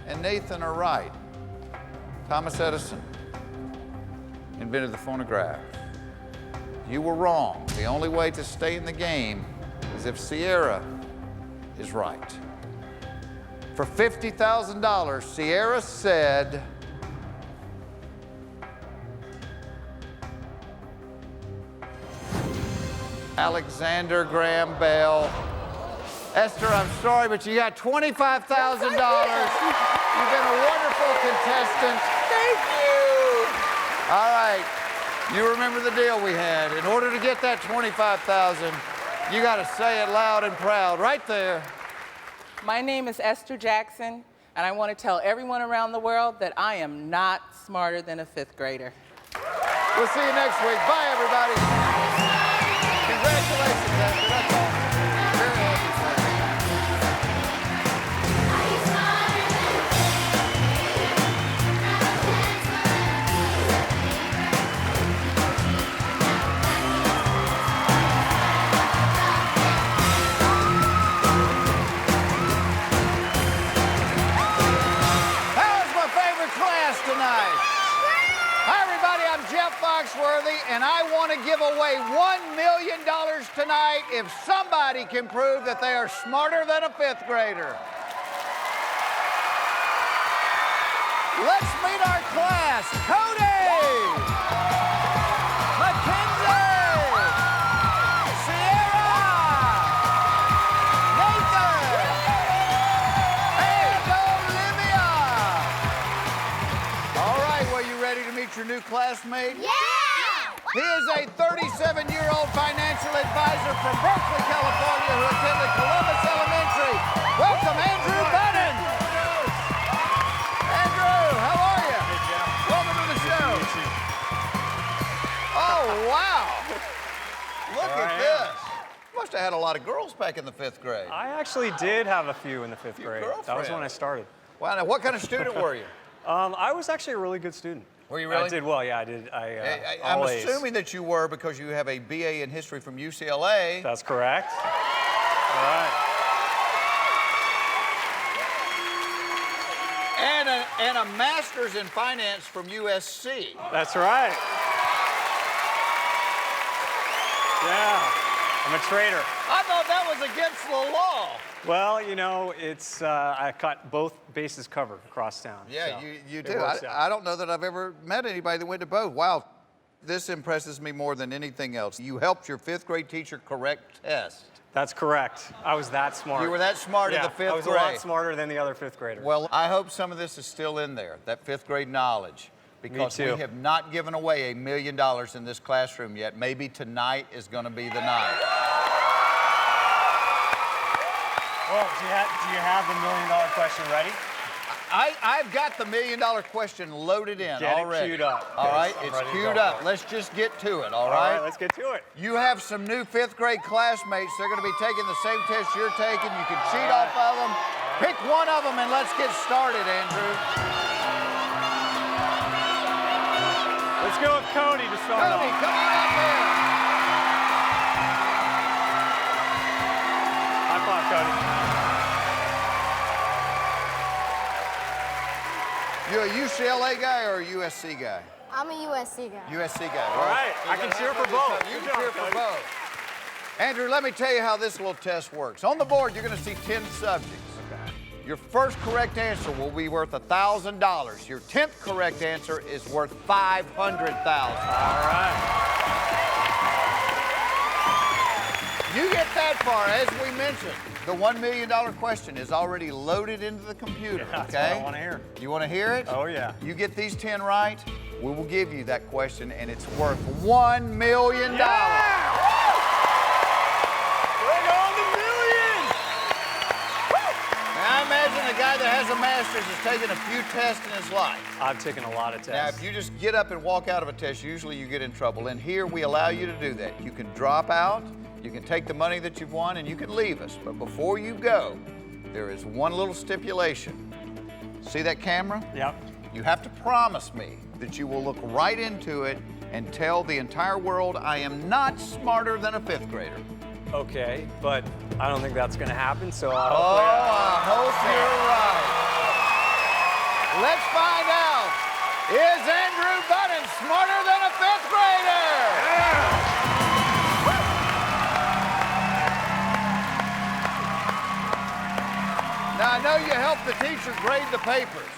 [SPEAKER 1] and Nathan are right. Thomas Edison invented the phonograph. You were wrong. The only way to stay in the game is if Sierra is right. For $50,000, Sierra said, Alexander Graham Bell. Esther, I'm sorry, but you got $25,000. You've been a wonderful contestant.
[SPEAKER 7] thank you.
[SPEAKER 1] All right, you remember the deal we had. In order to get that $25,000, you got to say it loud and proud, right there.
[SPEAKER 7] My name is Esther Jackson, and I want to tell everyone around the world that I am not smarter than a fifth grader.
[SPEAKER 1] We'll see you next week. Bye, everybody. Congratulations, Esther. That's all. Very happy for you. Tonight. Hi, everybody. I'm Jeff Foxworthy, and I want to give away $1 million tonight if somebody can prove that they are smarter than a fifth grader. Let's meet our class. Cody, Mackenzie, Sierra, Nathan, and Olivia. All right, well, you ready to meet your new classmate?
[SPEAKER 4] Yeah!
[SPEAKER 1] He is a 37-year-old financial advisor from Berkeley, California, who attended Columbus Elementary. Welcome, Andrew Bunnin. Andrew, how are you?
[SPEAKER 9] Hey, Jeff.
[SPEAKER 1] Welcome to the show. Oh, wow. Look at this. You must have had a lot of girls back in the fifth grade.
[SPEAKER 9] I actually did have a few in the fifth
[SPEAKER 1] Few
[SPEAKER 9] grade. That was when I
[SPEAKER 1] girlfriends.
[SPEAKER 9] started.
[SPEAKER 1] Wow, now what kind of student were you?
[SPEAKER 9] I was actually a really good student.
[SPEAKER 1] Were you really?
[SPEAKER 9] I did well, yeah, I did.
[SPEAKER 1] I'm
[SPEAKER 9] all A's.
[SPEAKER 1] assuming that you were because you have a BA in history from UCLA.
[SPEAKER 9] That's correct. All right.
[SPEAKER 1] And a master's in finance from USC.
[SPEAKER 9] That's right. Yeah, I'm a traitor.
[SPEAKER 1] I thought that was against the law.
[SPEAKER 9] Well, you know, it's I got both bases covered across town.
[SPEAKER 1] Yeah,
[SPEAKER 9] so
[SPEAKER 1] you
[SPEAKER 9] it
[SPEAKER 1] do.
[SPEAKER 9] works out.
[SPEAKER 1] I don't know that I've ever met anybody that went to both. Wow, this impresses me more than anything else. You helped your fifth grade teacher correct tests.
[SPEAKER 9] That's correct. I was that smart.
[SPEAKER 1] You were that smart in the fifth grade.
[SPEAKER 9] I was a lot smarter than the other fifth graders.
[SPEAKER 1] Well, I hope some of this is still in there, that fifth grade knowledge, because we
[SPEAKER 9] too.
[SPEAKER 1] have not given away $1 million in this classroom yet. Maybe tonight is going to be the night.
[SPEAKER 9] Well, do you have the $1 million question ready?
[SPEAKER 1] I've got the $1 million question loaded in
[SPEAKER 9] Get
[SPEAKER 1] already.
[SPEAKER 9] it queued up.
[SPEAKER 1] All right,
[SPEAKER 9] I'm
[SPEAKER 1] it's
[SPEAKER 9] ready to
[SPEAKER 1] queued
[SPEAKER 9] go
[SPEAKER 1] up.
[SPEAKER 9] for it.
[SPEAKER 1] Let's just get to it, all
[SPEAKER 9] All
[SPEAKER 1] right?
[SPEAKER 9] right, let's get to it.
[SPEAKER 1] You have some new fifth grade classmates. They're going to be taking the same test you're taking. You can cheat off of them. Pick one of them and let's get started, Andrew.
[SPEAKER 9] Let's go with Cody to start
[SPEAKER 1] Cody,
[SPEAKER 9] off.
[SPEAKER 1] come on up here.
[SPEAKER 9] High five, Cody.
[SPEAKER 1] You a UCLA guy or a USC guy?
[SPEAKER 4] I'm a USC guy.
[SPEAKER 1] USC guy.
[SPEAKER 9] All right, I can cheer for both.
[SPEAKER 1] You
[SPEAKER 9] Good
[SPEAKER 1] can cheer
[SPEAKER 9] job,
[SPEAKER 1] for
[SPEAKER 9] Cody.
[SPEAKER 1] both. Andrew, let me tell you how this little test works. On the board, you're going to see 10 subjects.
[SPEAKER 9] Okay.
[SPEAKER 1] Your first correct answer will be worth $1,000. Your 10th correct answer is worth $500,000.
[SPEAKER 9] All right.
[SPEAKER 1] You get that far, as we mentioned, the $1 million question is already loaded into the computer,
[SPEAKER 9] That's
[SPEAKER 1] okay?
[SPEAKER 9] what I want to hear.
[SPEAKER 1] You want to hear it?
[SPEAKER 9] Oh, yeah.
[SPEAKER 1] You get these 10 right, we will give you that question, and it's worth $1 million.
[SPEAKER 9] Bring on the million!
[SPEAKER 1] Now, I imagine a guy that has a master's has taken a few tests in his life.
[SPEAKER 9] I've taken a lot of tests.
[SPEAKER 1] Now, if you just get up and walk out of a test, usually you get in trouble. And here, we allow you to do that. You can drop out, you can take the money that you've won, and you can leave us. But before you go, there is one little stipulation. See that camera?
[SPEAKER 9] Yep.
[SPEAKER 1] You have to promise me that you will look right into it and tell the entire world I am not smarter than a fifth grader.
[SPEAKER 9] Okay, but I don't think that's going to happen, so
[SPEAKER 1] Oh, I hope you're right. Let's find out. Is Andrew Bunnin smarter than a fifth grader? Now, I know you helped the teacher grade the papers,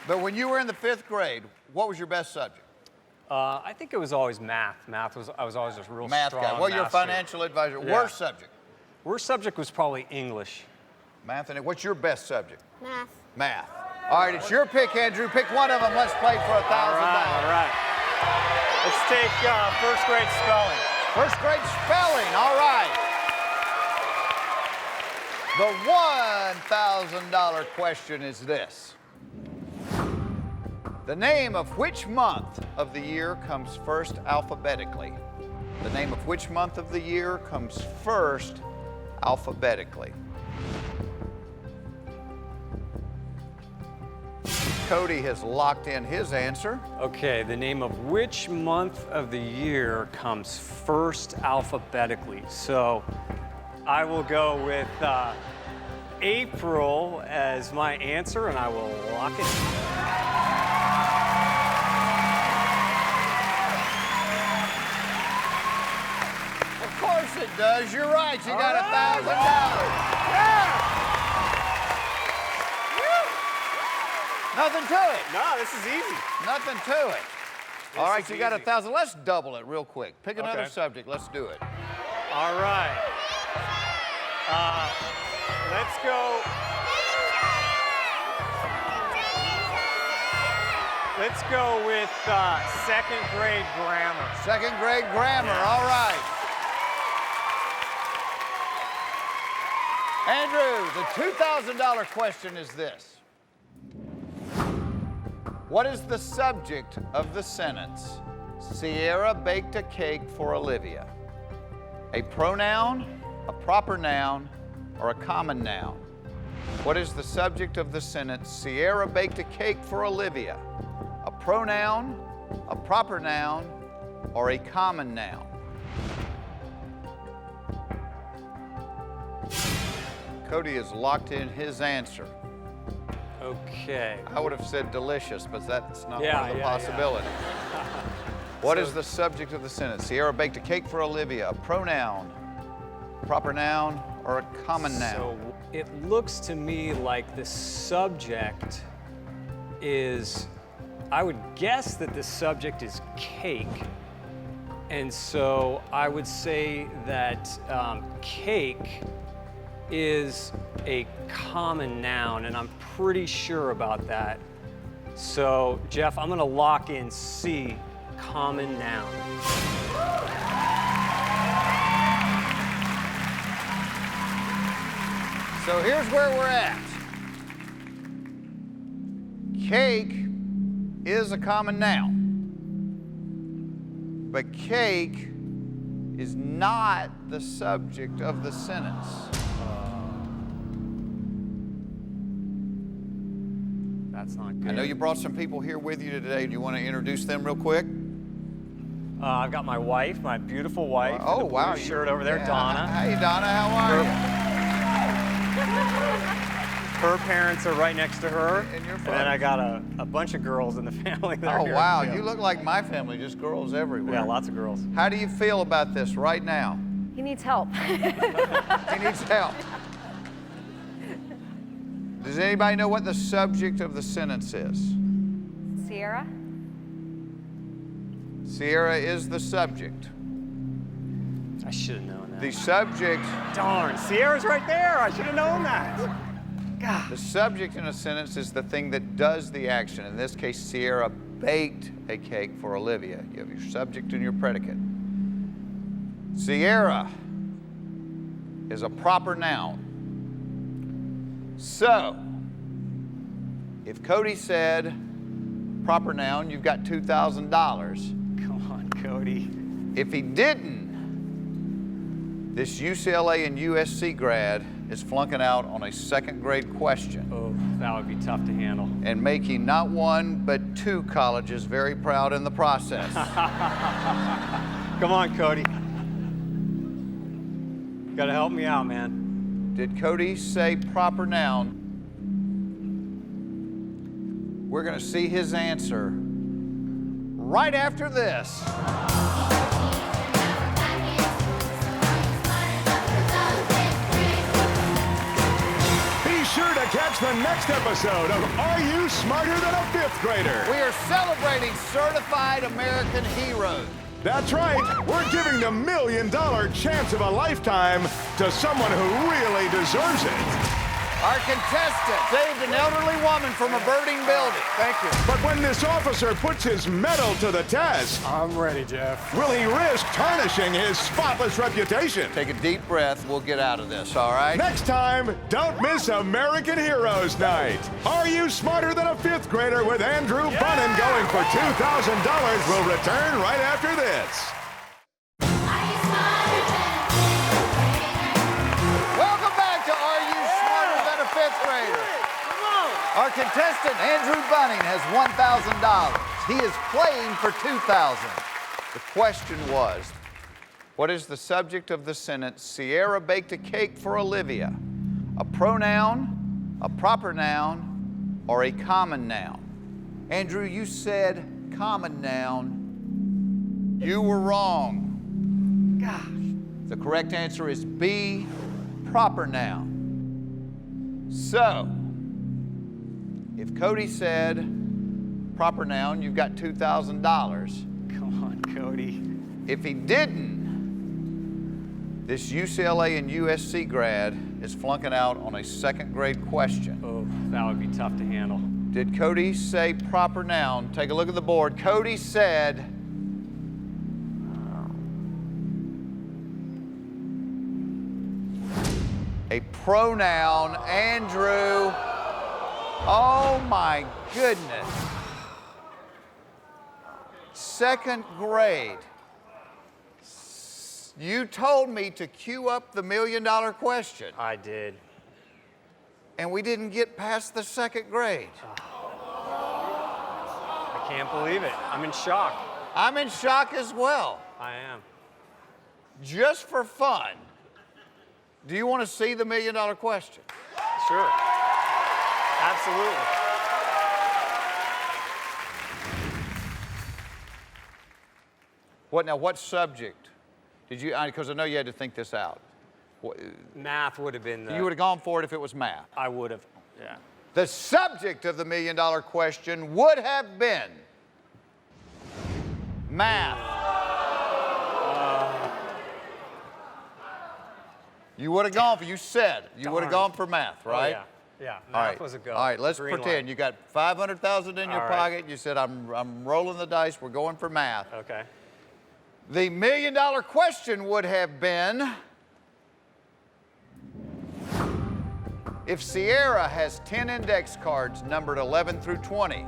[SPEAKER 1] but when you were in the fifth grade, what was your best subject?
[SPEAKER 9] I think it was always math. I was always just real
[SPEAKER 1] Math
[SPEAKER 9] strong.
[SPEAKER 1] guy. Well, you're a
[SPEAKER 9] math student.
[SPEAKER 1] financial advisor.
[SPEAKER 9] Yeah.
[SPEAKER 1] Worst subject?
[SPEAKER 9] Worst subject was probably English.
[SPEAKER 1] Math. And what's your best subject?
[SPEAKER 4] Math.
[SPEAKER 1] Math. All right, it's your pick, Andrew. Pick one of them. Let's play for $1,000.
[SPEAKER 9] All right. Let's take first grade spelling.
[SPEAKER 1] First grade spelling. All right. The $1,000 question is this. The name of which month of the year comes first alphabetically? The name of which month of the year comes first alphabetically? Cody has locked in his answer.
[SPEAKER 9] Okay, the name of which month of the year comes first alphabetically? So I will go with April as my answer, and I will lock it in.
[SPEAKER 1] Yes, it does. You're right. You got $1,000. Nothing to it.
[SPEAKER 2] No, this is easy.
[SPEAKER 1] Nothing to it. All right,
[SPEAKER 2] is
[SPEAKER 1] you got
[SPEAKER 2] easy.
[SPEAKER 1] 1,000. Let's double it real quick. Pick another
[SPEAKER 2] Okay.
[SPEAKER 1] subject. Let's do it.
[SPEAKER 9] All right. Let's go. Let's go with second grade grammar.
[SPEAKER 1] Second grade grammar. All right. Andrew, the $2,000 question is this. What is the subject of the sentence, Sierra baked a cake for Olivia? A pronoun, a proper noun, or a common noun? What is the subject of the sentence, Sierra baked a cake for Olivia? A pronoun, a proper noun, or a common noun? Cody has locked in his answer.
[SPEAKER 9] Okay.
[SPEAKER 1] I would have said delicious, but that's not
[SPEAKER 9] Yeah,
[SPEAKER 1] one of the
[SPEAKER 9] yeah, yeah.
[SPEAKER 1] possibilities. What is the subject of the sentence? Sierra baked a cake for Olivia. A pronoun, proper noun, or a common noun?
[SPEAKER 9] So it looks to me like the subject is, I would guess that the subject is cake. And so I would say that cake is a common noun, and I'm pretty sure about that. So, Jeff, I'm gonna lock in C, common noun.
[SPEAKER 1] So here's where we're at. Cake is a common noun, but cake is not the subject of the sentence.
[SPEAKER 9] That's not good.
[SPEAKER 1] I know you brought some people here with you today. Do you want to introduce them real quick?
[SPEAKER 9] I've got my wife, my beautiful wife.
[SPEAKER 1] Oh,
[SPEAKER 9] in the blue
[SPEAKER 1] wow.
[SPEAKER 9] shirt over there,
[SPEAKER 1] Yeah.
[SPEAKER 9] Donna.
[SPEAKER 1] Hey, Donna, how are you?
[SPEAKER 9] Her parents are right next to her.
[SPEAKER 1] And your
[SPEAKER 9] then I got a bunch of girls in the family that are
[SPEAKER 1] Oh,
[SPEAKER 9] here.
[SPEAKER 1] wow.
[SPEAKER 9] too.
[SPEAKER 1] You look like my family, just girls everywhere.
[SPEAKER 9] Yeah, lots of girls.
[SPEAKER 1] How do you feel about this right now?
[SPEAKER 3] He needs help.
[SPEAKER 1] He needs help. Does anybody know what the subject of the sentence is?
[SPEAKER 3] Sierra?
[SPEAKER 1] Sierra is the subject.
[SPEAKER 9] I should have known that.
[SPEAKER 1] The subject,
[SPEAKER 9] Darn, Sierra's right there. I should have known that.
[SPEAKER 1] the subject in a sentence is the thing that does the action. In this case, Sierra baked a cake for Olivia. You have your subject and your predicate. Sierra is a proper noun. So, if Cody said proper noun, you've got $2,000.
[SPEAKER 9] Come on, Cody.
[SPEAKER 1] If he didn't, this UCLA and USC grad is flunking out on a second grade question
[SPEAKER 9] Oh, that would be tough to handle.
[SPEAKER 1] and making not one but two colleges very proud in the process.
[SPEAKER 9] Come on, Cody. You gotta help me out, man.
[SPEAKER 1] Did Cody say proper noun? We're going to see his answer right after this.
[SPEAKER 5] Be sure to catch the next episode of Are You Smarter Than a Fifth Grader?
[SPEAKER 1] We are celebrating certified American heroes.
[SPEAKER 5] That's right. We're giving the $1 million chance of a lifetime to someone who really deserves it.
[SPEAKER 1] Our contestant saved an elderly woman from a burning building.
[SPEAKER 2] Thank you.
[SPEAKER 5] But when this officer puts his medal to the test,
[SPEAKER 2] I'm ready, Jeff.
[SPEAKER 5] will he risk tarnishing his spotless reputation?
[SPEAKER 1] Take a deep breath. We'll get out of this, all right?
[SPEAKER 5] Next time, don't miss American Heroes Night. Are You Smarter Than a Fifth Grader with Andrew Bunnin going for $2,000 will return right after this.
[SPEAKER 1] Welcome back to Are You Smarter Than a Fifth Grader? Our contestant, Andrew Bunnin, has $1,000. He is playing for $2,000. The question was, what is the subject of the sentence, Sierra baked a cake for Olivia? A pronoun, a proper noun, or a common noun? Andrew, you said common noun. You were wrong.
[SPEAKER 9] Gosh,
[SPEAKER 1] The correct answer is B, proper noun. So, if Cody said proper noun, you've got $2,000.
[SPEAKER 9] Come on, Cody.
[SPEAKER 1] If he didn't, this UCLA and USC grad is flunking out on a second grade question.
[SPEAKER 9] Oh, that would be tough to handle.
[SPEAKER 1] Did Cody say proper noun? Take a look at the board. Cody said a pronoun. Andrew, oh my goodness. Second grade. You told me to cue up the $1 million question,
[SPEAKER 9] I did.
[SPEAKER 1] and we didn't get past the second grade.
[SPEAKER 9] I can't believe it. I'm in shock.
[SPEAKER 1] I'm in shock as well.
[SPEAKER 9] I am.
[SPEAKER 1] Just for fun, do you want to see the $1 million question?
[SPEAKER 9] Sure. Absolutely.
[SPEAKER 1] What subject did you, because I know you had to think this out.
[SPEAKER 9] Math would have been the...
[SPEAKER 1] You would have gone for it if it was math.
[SPEAKER 9] I would have, yeah.
[SPEAKER 1] The subject of the $1 million question would have been math. You would have gone for, you said, you would have gone for math, right?
[SPEAKER 9] Oh, yeah.
[SPEAKER 1] All
[SPEAKER 9] Math
[SPEAKER 1] right.
[SPEAKER 9] was a go.
[SPEAKER 1] All right, let's
[SPEAKER 9] Green
[SPEAKER 1] pretend
[SPEAKER 9] light.
[SPEAKER 1] you got $500,000 in your
[SPEAKER 9] All right.
[SPEAKER 1] pocket. You said, I'm rolling the dice, we're going for math.
[SPEAKER 9] Okay.
[SPEAKER 1] The $1 million question would have been, if Sierra has 10 index cards numbered 11 through 20,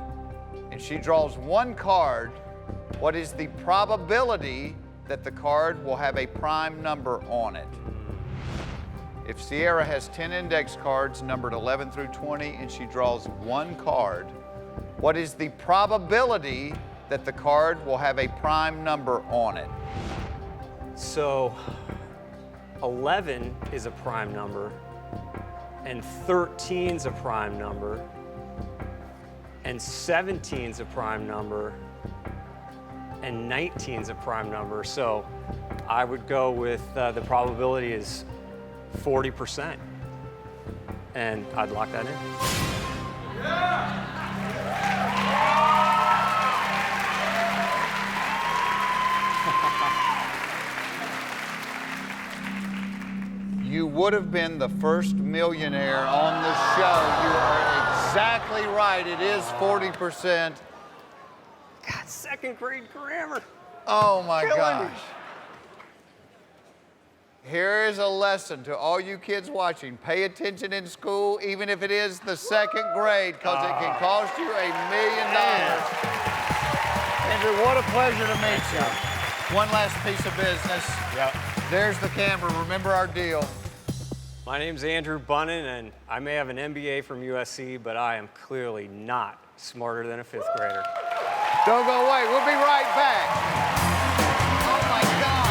[SPEAKER 1] and she draws one card, what is the probability that the card will have a prime number on it? If Sierra has 10 index cards numbered 11 through 20 and she draws one card, what is the probability that the card will have a prime number on it?
[SPEAKER 9] So 11 is a prime number, and 13's a prime number, and 17's a prime number, and 19's a prime number. So I would go with the probability is 40%, and I'd lock that in.
[SPEAKER 1] You would have been the first millionaire on the show. You are exactly right. It is 40%.
[SPEAKER 9] God, second grade grammar.
[SPEAKER 1] Oh my
[SPEAKER 9] Killing me.
[SPEAKER 1] gosh. Here is a lesson to all you kids watching. Pay attention in school, even if it is the second grade, because it can cost you $1 million. Andrew, what a pleasure to meet you. One last piece of business.
[SPEAKER 9] Yep.
[SPEAKER 1] There's the camera. Remember our deal.
[SPEAKER 9] My name's Andrew Bunnin, and I may have an MBA from USC, but I am clearly not smarter than a fifth grader.
[SPEAKER 1] Don't go away. We'll be right back. Oh my God.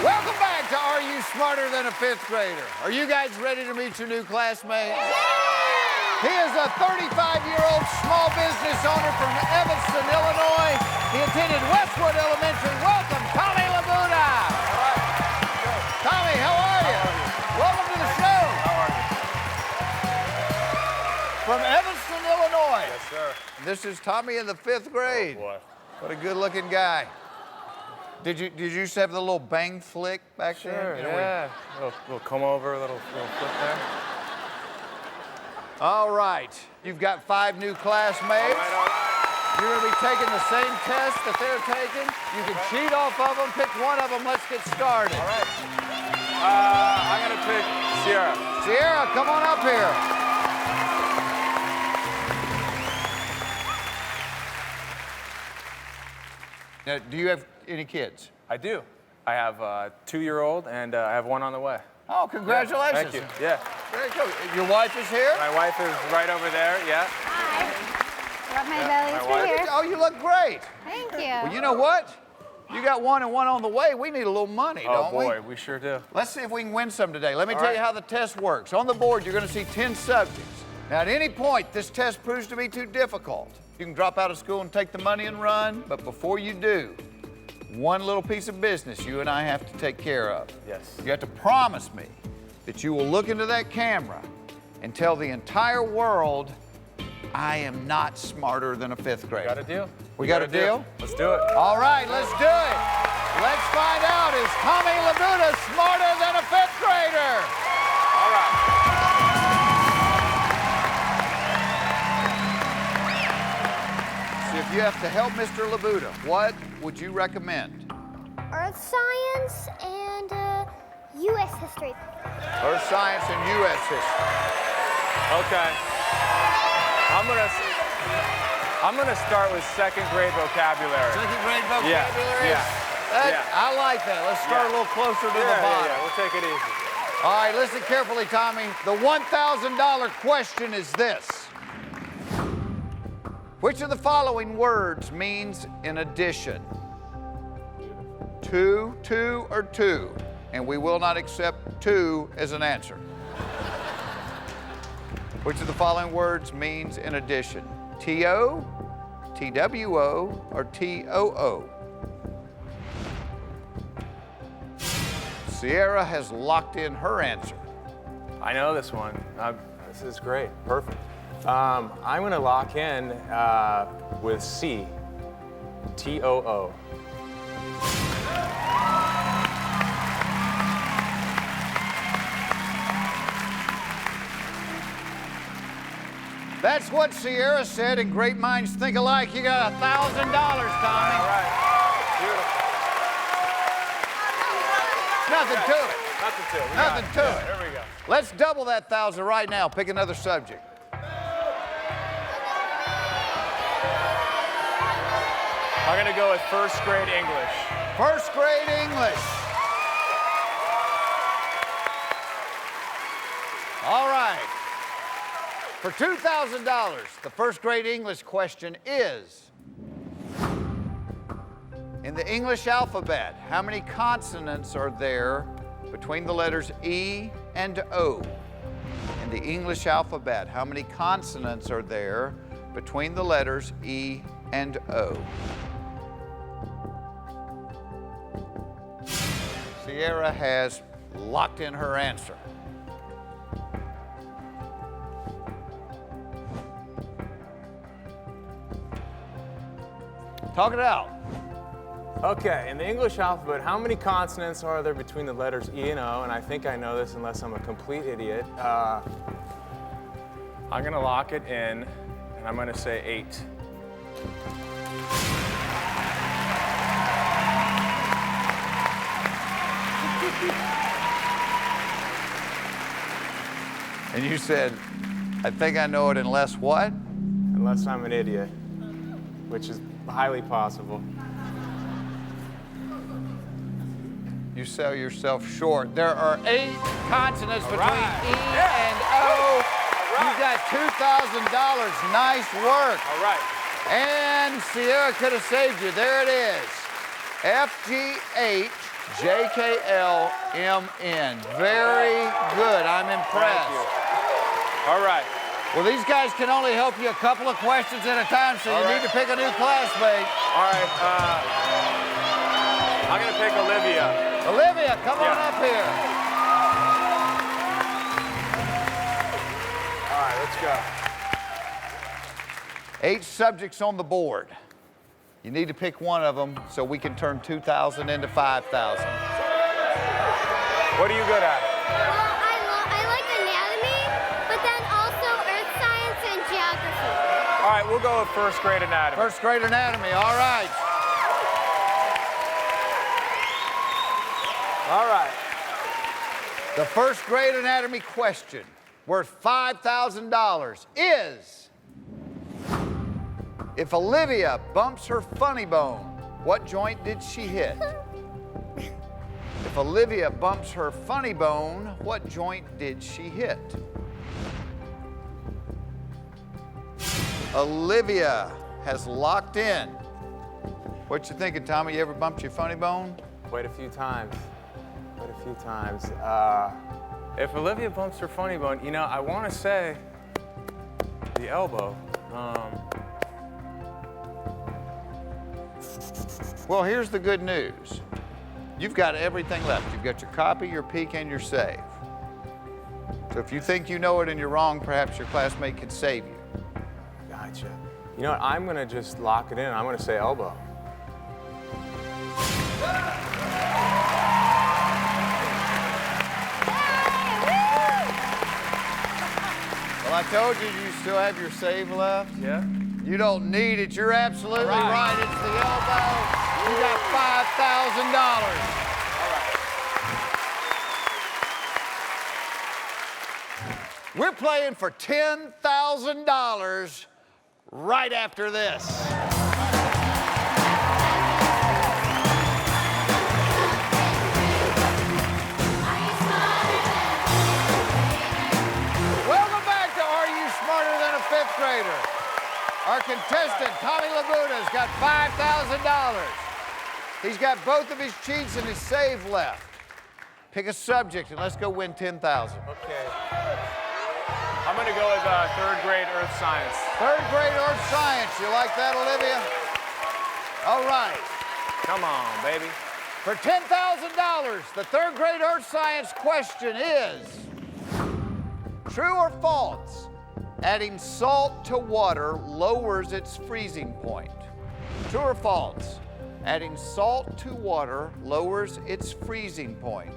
[SPEAKER 1] Welcome back to Are You Smarter Than a Fifth Grader? Are you guys ready to meet your new classmate? He is a 35-year-old small business owner from Evanston, Illinois. He attended Westwood Elementary. Welcome, Tommy Labuda. Tommy, how are you? Welcome to the show.
[SPEAKER 8] How are you?
[SPEAKER 1] From Evanston, Illinois.
[SPEAKER 8] Yes, sir.
[SPEAKER 1] This is Tommy in the fifth grade.
[SPEAKER 8] Oh, boy.
[SPEAKER 1] What a good-looking guy. Did you just have the little bang flick back
[SPEAKER 8] Sure,
[SPEAKER 1] there? You know,
[SPEAKER 8] yeah. Little come over, little flip there.
[SPEAKER 1] All right. You've got 5 new classmates.
[SPEAKER 8] All right.
[SPEAKER 1] You're going to be taking the same test that they're taking. You can cheat off of them. Pick one of them. Let's get started.
[SPEAKER 8] All right. I'm going to pick Sierra.
[SPEAKER 1] Sierra, come on up here. Now, do you have any kids?
[SPEAKER 8] I do. I have a 2-year-old, and I have one on the way.
[SPEAKER 1] Oh, congratulations.
[SPEAKER 8] Thank you. Yeah.
[SPEAKER 1] Very cool. Your wife is here?
[SPEAKER 8] My wife is right over there, yeah.
[SPEAKER 4] Hi. Rub my belly.
[SPEAKER 8] my
[SPEAKER 4] It's
[SPEAKER 8] wife.
[SPEAKER 4] right here.
[SPEAKER 1] Oh, you look great.
[SPEAKER 4] Thank you.
[SPEAKER 1] Well, you know what? You got one and one on the way. We need a little money,
[SPEAKER 8] Oh,
[SPEAKER 1] don't we?
[SPEAKER 8] boy, we sure do.
[SPEAKER 1] Let's see if we can win some today. Let me
[SPEAKER 8] All
[SPEAKER 1] tell you
[SPEAKER 8] right.
[SPEAKER 1] how the test works. On the board, you're going to see 10 subjects. Now, at any point this test proves to be too difficult, you can drop out of school and take the money and run, but before you do, one little piece of business you and I have to take care of.
[SPEAKER 8] Yes.
[SPEAKER 1] You have to promise me that you will look into that camera and tell the entire world, I am not smarter than a 5th grader.
[SPEAKER 8] Got a deal?
[SPEAKER 1] We got a deal?
[SPEAKER 8] Let's do it.
[SPEAKER 1] All right, let's do it. Let's find out, is Tommy Labuda smarter than a 5th grader?
[SPEAKER 8] All right.
[SPEAKER 1] So if you have to help Mr. Labuda, what would you recommend?
[SPEAKER 4] Earth science and U.S. history.
[SPEAKER 1] Earth science and U.S. history.
[SPEAKER 8] Okay. I'm gonna start with 2nd grade vocabulary.
[SPEAKER 1] 2nd grade vocabulary?
[SPEAKER 8] Yeah.
[SPEAKER 1] I like that. Let's start a little closer to the bottom.
[SPEAKER 8] Yeah, we'll take it easy.
[SPEAKER 1] All right, listen carefully, Tommy. The $1,000 question is this. Which of the following words means in addition? Two, or two? And we will not accept two as an answer. Which of the following words means in addition? T-O, T-W-O, or T-O-O? Sierra has locked in her answer.
[SPEAKER 8] I know this one. This is great. Perfect. I'm going to lock in with C, T-O-O.
[SPEAKER 1] That's what Sierra said, and great minds think alike. You got $1,000, Tommy.
[SPEAKER 8] All right. Beautiful.
[SPEAKER 1] Nothing to it.
[SPEAKER 8] Nothing to it.
[SPEAKER 1] Nothing to it.
[SPEAKER 8] There we go.
[SPEAKER 1] Let's double that 1,000 right now. Pick another subject.
[SPEAKER 8] I'm going to go with 1st grade English.
[SPEAKER 1] 1st grade English. All right. For $2,000, the 1st grade English question is, in the English alphabet, how many consonants are there between the letters E and O? In the English alphabet, how many consonants are there between the letters E and O? Sierra has locked in her answer. Talk it out.
[SPEAKER 8] Okay, in the English alphabet, how many consonants are there between the letters E and O? And I think I know this unless I'm a complete idiot. I'm going to lock it in, and I'm going to say 8.
[SPEAKER 1] And you said, I think I know it unless what?
[SPEAKER 8] Unless I'm an idiot, which is highly possible.
[SPEAKER 1] You sell yourself short. There are 8 consonants between E and O. You got $2,000. Nice work.
[SPEAKER 8] All right.
[SPEAKER 1] And Sierra could have saved you. There it is. FGHJKLMN. Very good. I'm impressed.
[SPEAKER 8] Thank you. All right.
[SPEAKER 1] Well, these guys can only help you a couple of questions at a time, so you need to pick a new classmate.
[SPEAKER 8] All right. I'm going to pick Olivia.
[SPEAKER 1] Olivia, come on up here.
[SPEAKER 8] All right, let's go.
[SPEAKER 1] 8 subjects on the board. You need to pick one of them so we can turn 2,000 into 5,000.
[SPEAKER 8] What are you good at?
[SPEAKER 4] Well, I like anatomy, but then also earth science and geography.
[SPEAKER 8] All right, we'll go with 1st grade anatomy.
[SPEAKER 1] 1st grade anatomy, all right.
[SPEAKER 8] All right.
[SPEAKER 1] The 1st grade anatomy question, worth $5,000, is, if Olivia bumps her funny bone, what joint did she hit? If Olivia bumps her funny bone, what joint did she hit? Olivia has locked in. What you thinking, Tommy? You ever bumped your funny bone?
[SPEAKER 8] Quite a few times. If Olivia bumps her funny bone, you know, I want to say the elbow.
[SPEAKER 1] Well, here's the good news. You've got everything left. You've got your copy, your peek, and your save. So if you think you know it and you're wrong, perhaps your classmate could save you.
[SPEAKER 8] Gotcha. You know what? I'm gonna just lock it in. I'm gonna say elbow.
[SPEAKER 1] Well, I told you still have your save left.
[SPEAKER 8] Yeah.
[SPEAKER 1] You don't need it. You're absolutely right. It's the elbow. You got $5,000. We're playing for $10,000 right after this. Welcome back to Are You Smarter Than a Fifth Grader? Our contestant, Tommy Labuda's got $5,000. He's got both of his cheats and his save left. Pick a subject and let's go win $10,000.
[SPEAKER 8] Okay. I'm gonna go with third grade earth science.
[SPEAKER 1] Third grade earth science. You like that, Olivia? All right.
[SPEAKER 8] Come on, baby.
[SPEAKER 1] For $10,000, the third grade earth science question is, true or false, adding salt to water lowers its freezing point? True or false, adding salt to water lowers its freezing point?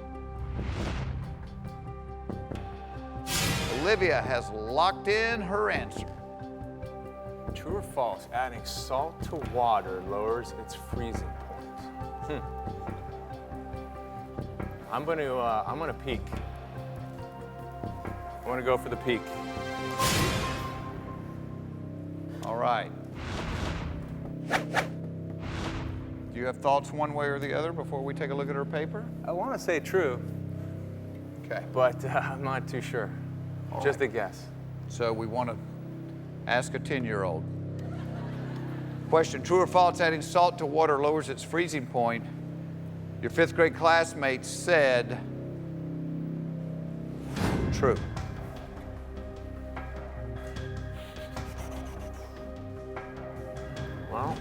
[SPEAKER 1] Olivia has locked in her answer.
[SPEAKER 8] True or false? Adding salt to water lowers its freezing point. I'm gonna peek. I want to go for the peek.
[SPEAKER 1] All right. Do you have thoughts one way or the other before we take a look at her paper?
[SPEAKER 8] I want to say true,
[SPEAKER 1] Okay.
[SPEAKER 8] but I'm not too sure. Just a guess.
[SPEAKER 1] So we want to ask a 10-year-old. Question, true or false, adding salt to water lowers its freezing point? Your fifth grade classmates said true.
[SPEAKER 8] Well,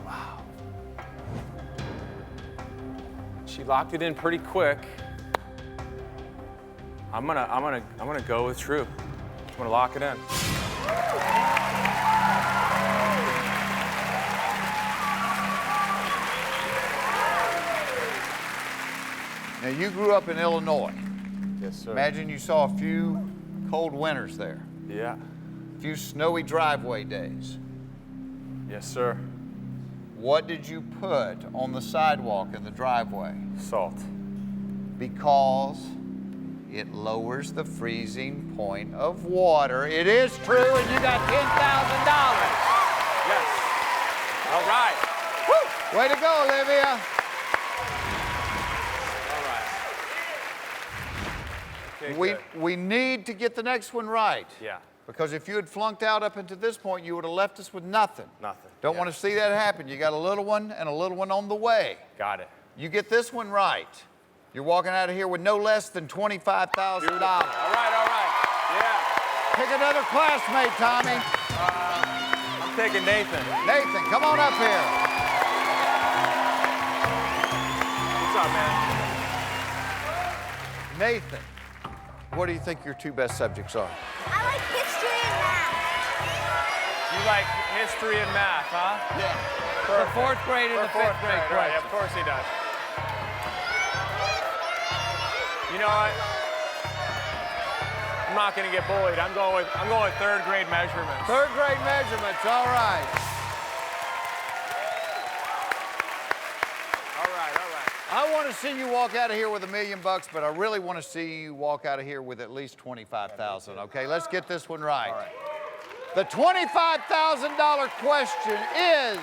[SPEAKER 8] wow. She locked it in pretty quick. I'm gonna go with true. I'm gonna lock it in.
[SPEAKER 1] Now you grew up in Illinois.
[SPEAKER 8] Yes, sir.
[SPEAKER 1] Imagine you saw a few cold winters there,
[SPEAKER 8] Yeah.
[SPEAKER 1] a few snowy driveway days.
[SPEAKER 8] Yes, sir.
[SPEAKER 1] What did you put on the sidewalk in the driveway?
[SPEAKER 8] Salt.
[SPEAKER 1] Because it lowers the freezing point of water. It is true, and you got $10,000.
[SPEAKER 8] Yes. All right.
[SPEAKER 1] Woo! Way to go, Olivia.
[SPEAKER 8] All right. Okay, good.
[SPEAKER 1] We need to get the next one right.
[SPEAKER 8] Yeah.
[SPEAKER 1] Because if you had flunked out up until this point, you would have left us with nothing.
[SPEAKER 8] Nothing.
[SPEAKER 1] Don't
[SPEAKER 8] Yeah.
[SPEAKER 1] want to see that happen. You got a little one and a little one on the way.
[SPEAKER 8] Got it.
[SPEAKER 1] You get this one right, you're walking out of here with no less than $25,000.
[SPEAKER 8] Beautiful. All right. Yeah.
[SPEAKER 1] Pick another classmate, Tommy.
[SPEAKER 8] I'm taking Nathan.
[SPEAKER 1] Nathan, come on up here.
[SPEAKER 8] What's up, man?
[SPEAKER 1] Nathan, what do you think your two best subjects are?
[SPEAKER 4] I like history and math.
[SPEAKER 8] You like history and math, huh?
[SPEAKER 1] Yeah.
[SPEAKER 2] For fourth grade and the fifth grade.
[SPEAKER 8] Right, of course he does. You know what? I'm not gonna get bullied. I'm going with third grade measurements.
[SPEAKER 1] Third grade measurements, all right.
[SPEAKER 8] All right.
[SPEAKER 1] I want to see you walk out of here with $1 million, but I really want to see you walk out of here with at least $25,000, okay? Let's get this one right.
[SPEAKER 8] All right.
[SPEAKER 1] The $25,000 question is,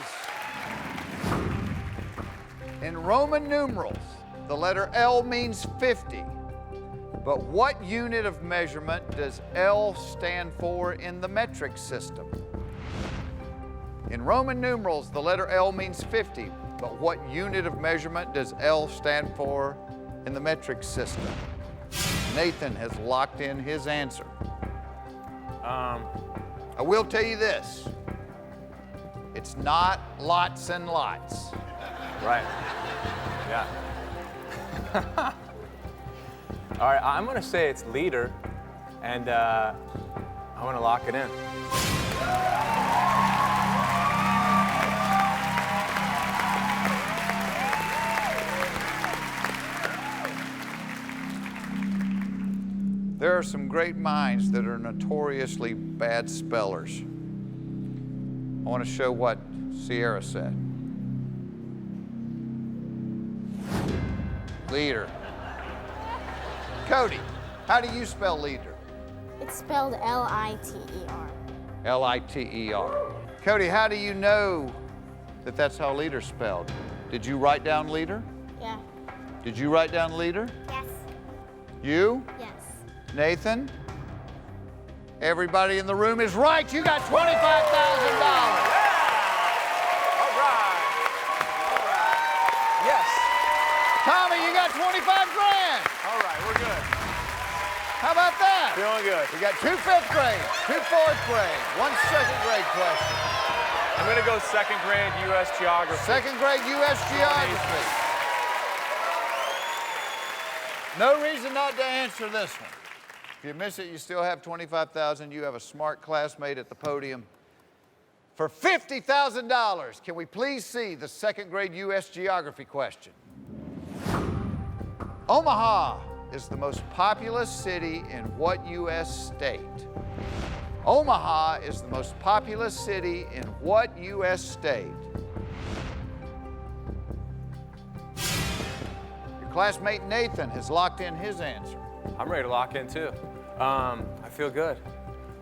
[SPEAKER 1] in Roman numerals, the letter L means 50, but what unit of measurement does L stand for in the metric system? In Roman numerals, the letter L means 50, but what unit of measurement does L stand for in the metric system? Nathan has locked in his answer. I will tell you this. It's not lots and lots.
[SPEAKER 8] Right. Yeah. All right, I'm gonna say it's leader, and I wanna lock it in.
[SPEAKER 1] There are some great minds that are notoriously bad spellers. I want to show what Sierra said. Leader. Cody, how do you spell leader?
[SPEAKER 4] It's spelled L-I-T-E-R.
[SPEAKER 1] L-I-T-E-R. Cody, how do you know that that's how leader's spelled? Did you write down leader?
[SPEAKER 4] Yeah.
[SPEAKER 1] Did you write down leader?
[SPEAKER 4] Yes.
[SPEAKER 1] You?
[SPEAKER 4] Yes.
[SPEAKER 1] Nathan? Everybody in the room is right. You got $25,000.
[SPEAKER 8] All right. Yes.
[SPEAKER 1] Tommy, you got 25 grand.
[SPEAKER 8] All right, we're good.
[SPEAKER 1] How about that?
[SPEAKER 8] Feeling good.
[SPEAKER 1] We got 2 5th grade, 2 4th grade, 1 2nd grade question.
[SPEAKER 8] I'm gonna go 2nd grade U.S. geography.
[SPEAKER 1] 2nd grade U.S. geography. No reason not to answer this one. If you miss it, you still have $25,000. You have a smart classmate at the podium for $50,000. Can we please see the 2nd grade U.S. geography question? Omaha is the most populous city in what U.S. state? Omaha is the most populous city in what U.S. state? Your classmate Nathan has locked in his answer.
[SPEAKER 8] I'm ready to lock in too. I feel good.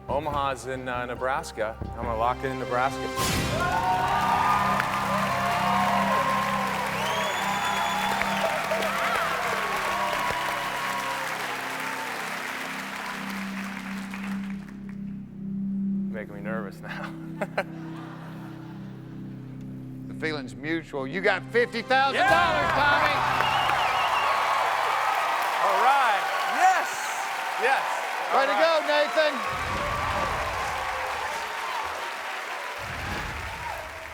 [SPEAKER 8] Omaha's in Nebraska. I'm gonna lock it in Nebraska. Making me nervous now.
[SPEAKER 1] The feeling's mutual. You got $50,000, Tommy.
[SPEAKER 8] All right. Yes. Yes.
[SPEAKER 1] Way to go, Nathan.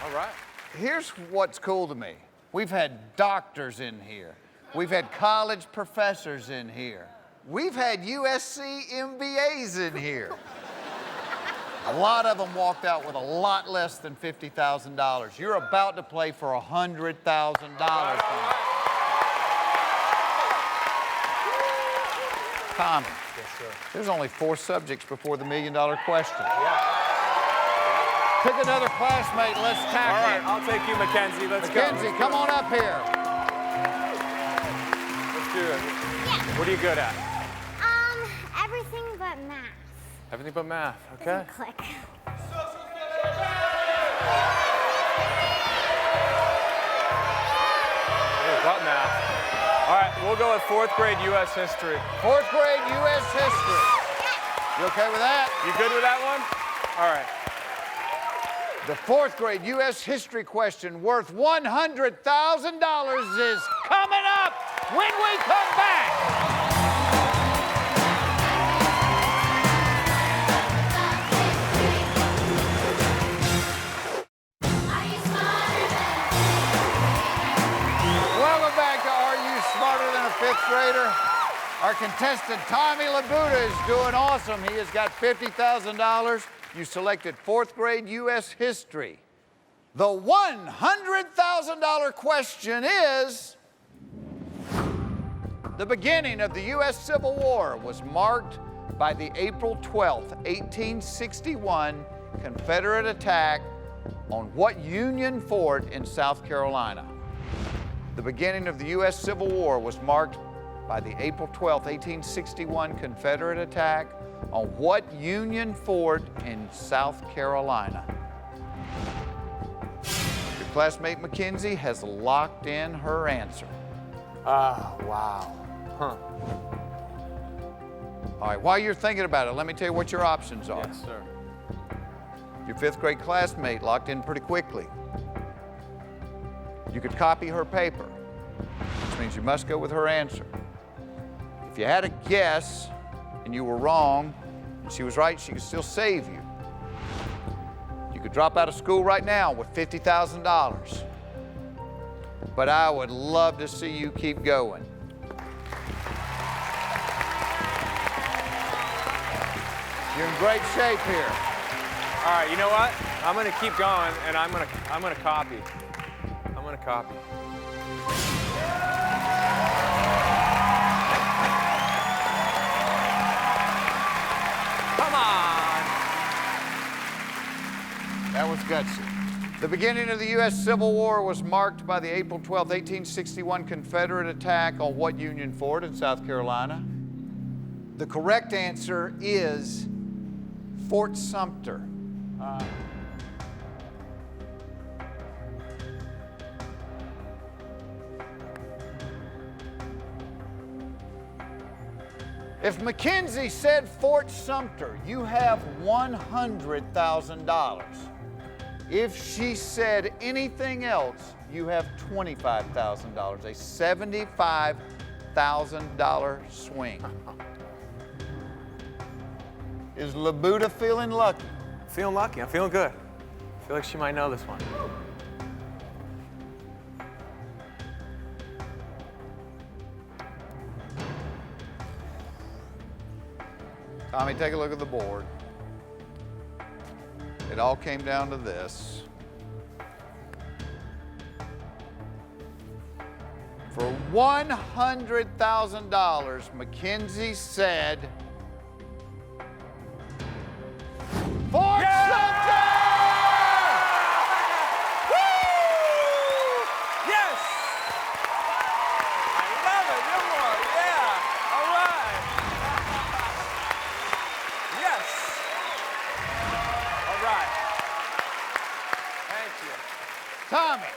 [SPEAKER 8] All right.
[SPEAKER 1] Here's what's cool to me. We've had doctors in here. We've had college professors in here. We've had USC MBAs in here. A lot of them walked out with a lot less than $50,000. You're about to play for $100,000. Tommy,
[SPEAKER 8] Yes, sir.
[SPEAKER 1] there's only 4 subjects before the $1 million question.
[SPEAKER 8] Yeah.
[SPEAKER 1] Pick another classmate, let's tackle
[SPEAKER 8] All right,
[SPEAKER 1] it.
[SPEAKER 8] I'll take you, Mackenzie. Let's go.
[SPEAKER 1] Mackenzie, come on up here.
[SPEAKER 8] Let's do it.
[SPEAKER 4] Yeah.
[SPEAKER 8] What are you good at?
[SPEAKER 4] Everything but math.
[SPEAKER 8] Everything but math. Okay.
[SPEAKER 4] Doesn't click.
[SPEAKER 8] But math. All right, we'll go with 4th grade U.S. history.
[SPEAKER 1] 4th grade U.S. history. You okay with that?
[SPEAKER 8] You good with that one? All right.
[SPEAKER 1] The 4th grade U.S. history question worth $100,000 is coming up when we come back. Welcome back to Are You Smarter Than a 5th Grader? Our contestant Tommy Labuda is doing awesome. He has got $50,000. You selected 4th grade U.S. history. The $100,000 question is, the beginning of the U.S. Civil War was marked by the April 12th, 1861 Confederate attack on what Union fort in South Carolina? The beginning of the U.S. Civil War was marked by the April 12th, 1861 Confederate attack on what Union fort in South Carolina? Your classmate Mackenzie has locked in her answer.
[SPEAKER 8] Wow. Huh.
[SPEAKER 1] All right, while you're thinking about it, let me tell you what your options are.
[SPEAKER 8] Yes, sir.
[SPEAKER 1] Your 5th grade classmate locked in pretty quickly. You could copy her paper, which means you must go with her answer. If you had a guess and you were wrong, and she was right, she could still save you. You could drop out of school right now with $50,000. But I would love to see you keep going. You're in great shape here.
[SPEAKER 8] All right, you know what? I'm gonna keep going, and I'm gonna copy. I'm gonna copy. Come on.
[SPEAKER 1] That was gutsy. The beginning of the U.S. Civil War was marked by the April 12, 1861 Confederate attack on what Union Fort in South Carolina? The correct answer is Fort Sumter. If Mackenzie said Fort Sumter, you have $100,000. If she said anything else, you have $25,000, a $75,000 swing. Is Labuda feeling lucky?
[SPEAKER 8] Feeling lucky. I'm feeling good. I feel like she might know this one.
[SPEAKER 1] Tommy, take a look at the board. It all came down to this. For $100,000, Mackenzie said, Fort Sumter!
[SPEAKER 8] Woo! Yes! I love it. Good one. Yeah. All right. Yes. All right. Thank you.
[SPEAKER 1] Tommy,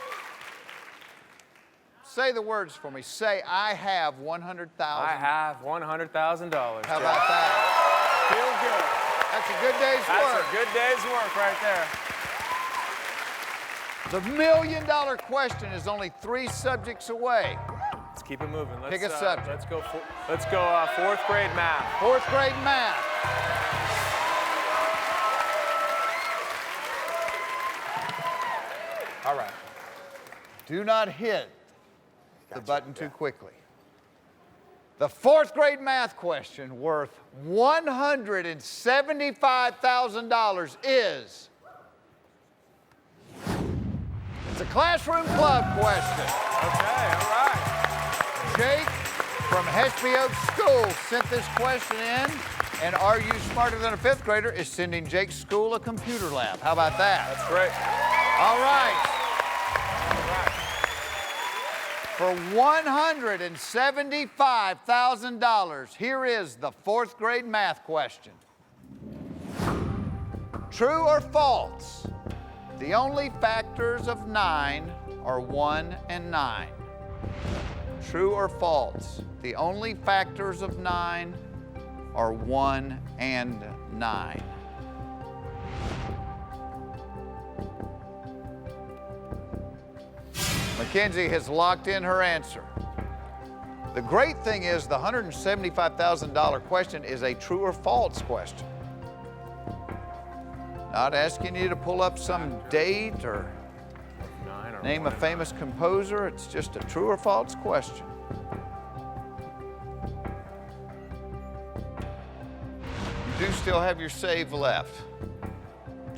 [SPEAKER 1] say the words for me. Say, I have $100,000.
[SPEAKER 8] I have $100,000.
[SPEAKER 1] How about that?
[SPEAKER 8] Feel good.
[SPEAKER 1] That's a good day's work.
[SPEAKER 8] That's a good day's work right there.
[SPEAKER 1] The $1 million question is only 3 subjects away.
[SPEAKER 8] Let's keep it moving.
[SPEAKER 1] Pick a subject.
[SPEAKER 8] Let's go 4th grade math.
[SPEAKER 1] 4th grade math.
[SPEAKER 8] All right.
[SPEAKER 1] Do not hit the button too quickly. The 4th grade math question worth $175,000 is... It's a classroom club question.
[SPEAKER 8] Okay, all right.
[SPEAKER 1] Jake from Hesby Oak School sent this question in, and Are You Smarter Than a 5th Grader is sending Jake's school a computer lab. How about that?
[SPEAKER 8] That's great.
[SPEAKER 1] All right. For $175,000, here is the 4th grade math question. True or false? The only factors of 9 are 1 and 9. True or false? The only factors of 9 are 1 and 9. Mackenzie has locked in her answer. The great thing is the $175,000 question is a true or false question. Not asking you to pull up some date or name a famous composer. It's just a true or false question. You do still have your save left.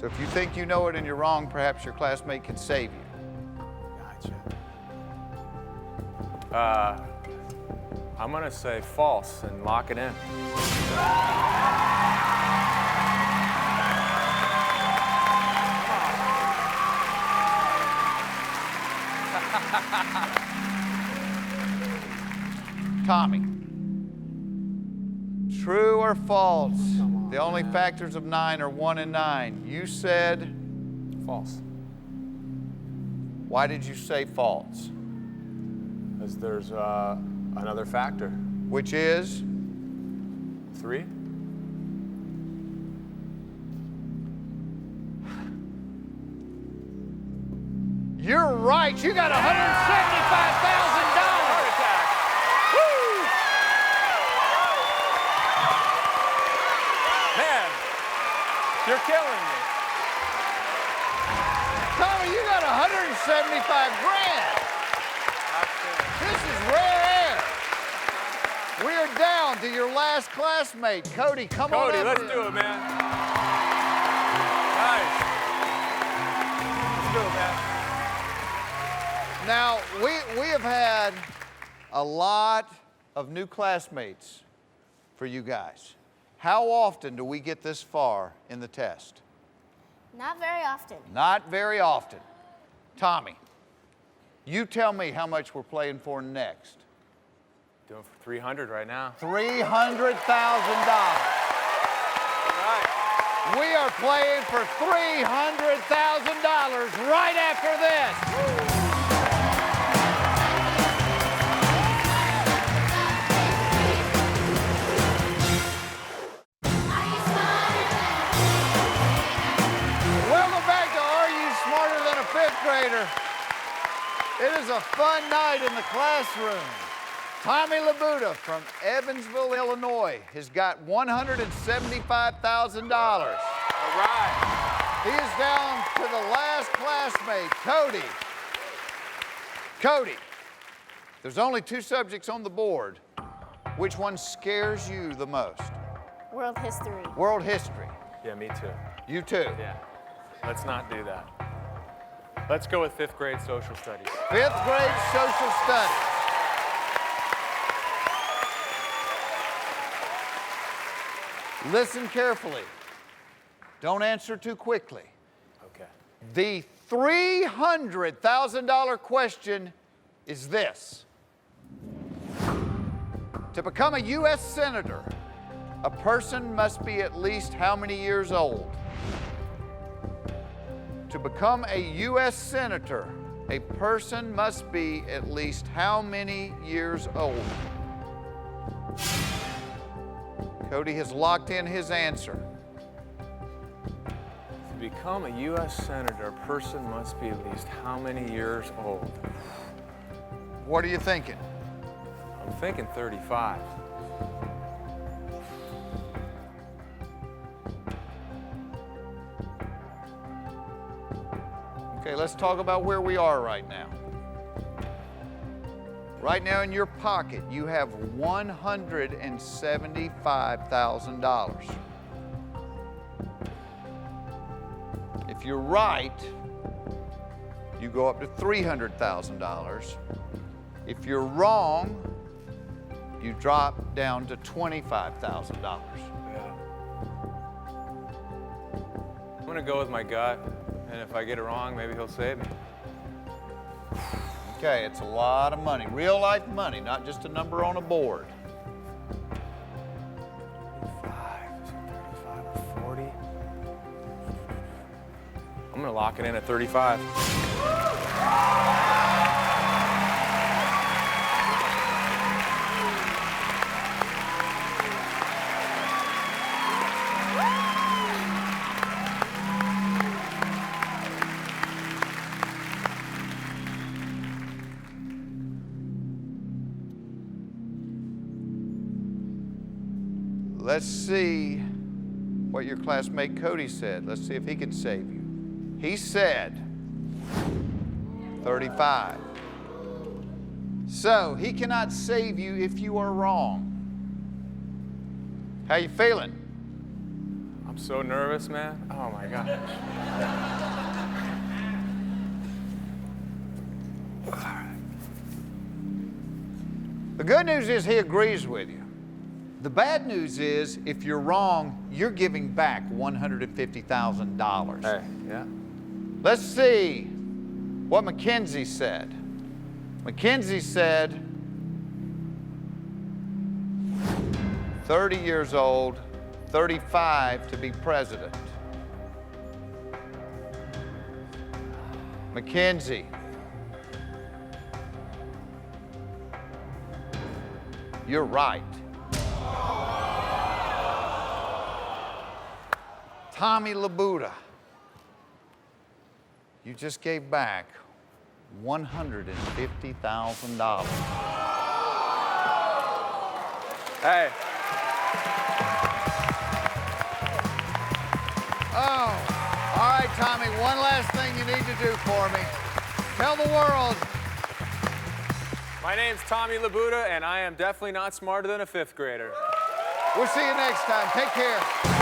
[SPEAKER 1] So if you think you know it and you're wrong, perhaps your classmate can save you.
[SPEAKER 8] Gotcha. I'm gonna say false and lock it in.
[SPEAKER 1] Tommy, true or false? The only factors of 9 are 1 and 9. You said
[SPEAKER 8] false.
[SPEAKER 1] Why did you say false?
[SPEAKER 8] Because there's another factor.
[SPEAKER 1] Which is?
[SPEAKER 8] 3.
[SPEAKER 1] You're right. You got $175,000. $175,000. This is rare air. We are down to your last classmate. Cody, come on
[SPEAKER 8] Cody,
[SPEAKER 1] up
[SPEAKER 8] let's
[SPEAKER 1] here.
[SPEAKER 8] do it, man. Nice. Let's do it, man.
[SPEAKER 1] Now, we have had a lot of new classmates for you guys. How often do we get this far in the test?
[SPEAKER 4] Not very often.
[SPEAKER 1] Not very often. Tommy, you tell me how much we're playing for next.
[SPEAKER 8] Doing for 300 right now.
[SPEAKER 1] $300,000.
[SPEAKER 8] Right.
[SPEAKER 1] We are playing for $300,000 right after this. Welcome back to Are You Smarter Than a Fifth Grader? It is a fun night in the classroom. Tommy Labuda from Evansville, Illinois, has got $175,000.
[SPEAKER 8] All right.
[SPEAKER 1] He is down to the last classmate, Cody. Cody, there's only 2 subjects on the board. Which one scares you the most?
[SPEAKER 4] World history.
[SPEAKER 1] World history.
[SPEAKER 8] Yeah, me too.
[SPEAKER 1] You too.
[SPEAKER 8] Yeah. Let's not do that. Let's go with 5th grade social studies.
[SPEAKER 1] 5th grade social studies. Listen carefully. Don't answer too quickly.
[SPEAKER 8] Okay.
[SPEAKER 1] The $300,000 question is this. To become a U.S. Senator, a person must be at least how many years old? To become a U.S. Senator, a person must be at least how many years old? Cody has locked in his answer.
[SPEAKER 8] To become a U.S. Senator, a person must be at least how many years old?
[SPEAKER 1] What are you thinking?
[SPEAKER 8] I'm thinking 35.
[SPEAKER 1] Okay, let's talk about where we are right now. Right now in your pocket, you have $175,000. If you're right, you go up to $300,000. If you're wrong, you drop down to $25,000.
[SPEAKER 8] Yeah. I'm gonna go with my gut, and if I get it wrong, maybe he'll save me.
[SPEAKER 1] Okay, it's a lot of money, real life money, not just a number on a board.
[SPEAKER 8] 35 or 40. I'm gonna lock it in at 35.
[SPEAKER 1] Let's see what your classmate Cody said. Let's see if he can save you. He said 35. So he cannot save you if you are wrong. How you feeling?
[SPEAKER 8] I'm so nervous, man. Oh my gosh.
[SPEAKER 1] The good news is he agrees with you. The bad news is, if you're wrong, you're giving back $150,000.
[SPEAKER 8] Hey, yeah.
[SPEAKER 1] Let's see what Mackenzie said. Mackenzie said 30 years old, 35 to be president. Mackenzie, you're right. Tommy Labuda, you just gave back $150,000.
[SPEAKER 8] Hey.
[SPEAKER 1] Oh, all right, Tommy, one last thing you need to do for me. Tell the world.
[SPEAKER 8] My name's Tommy Labuda, and I am definitely not smarter than a 5th grader.
[SPEAKER 1] We'll see you next time. Take care.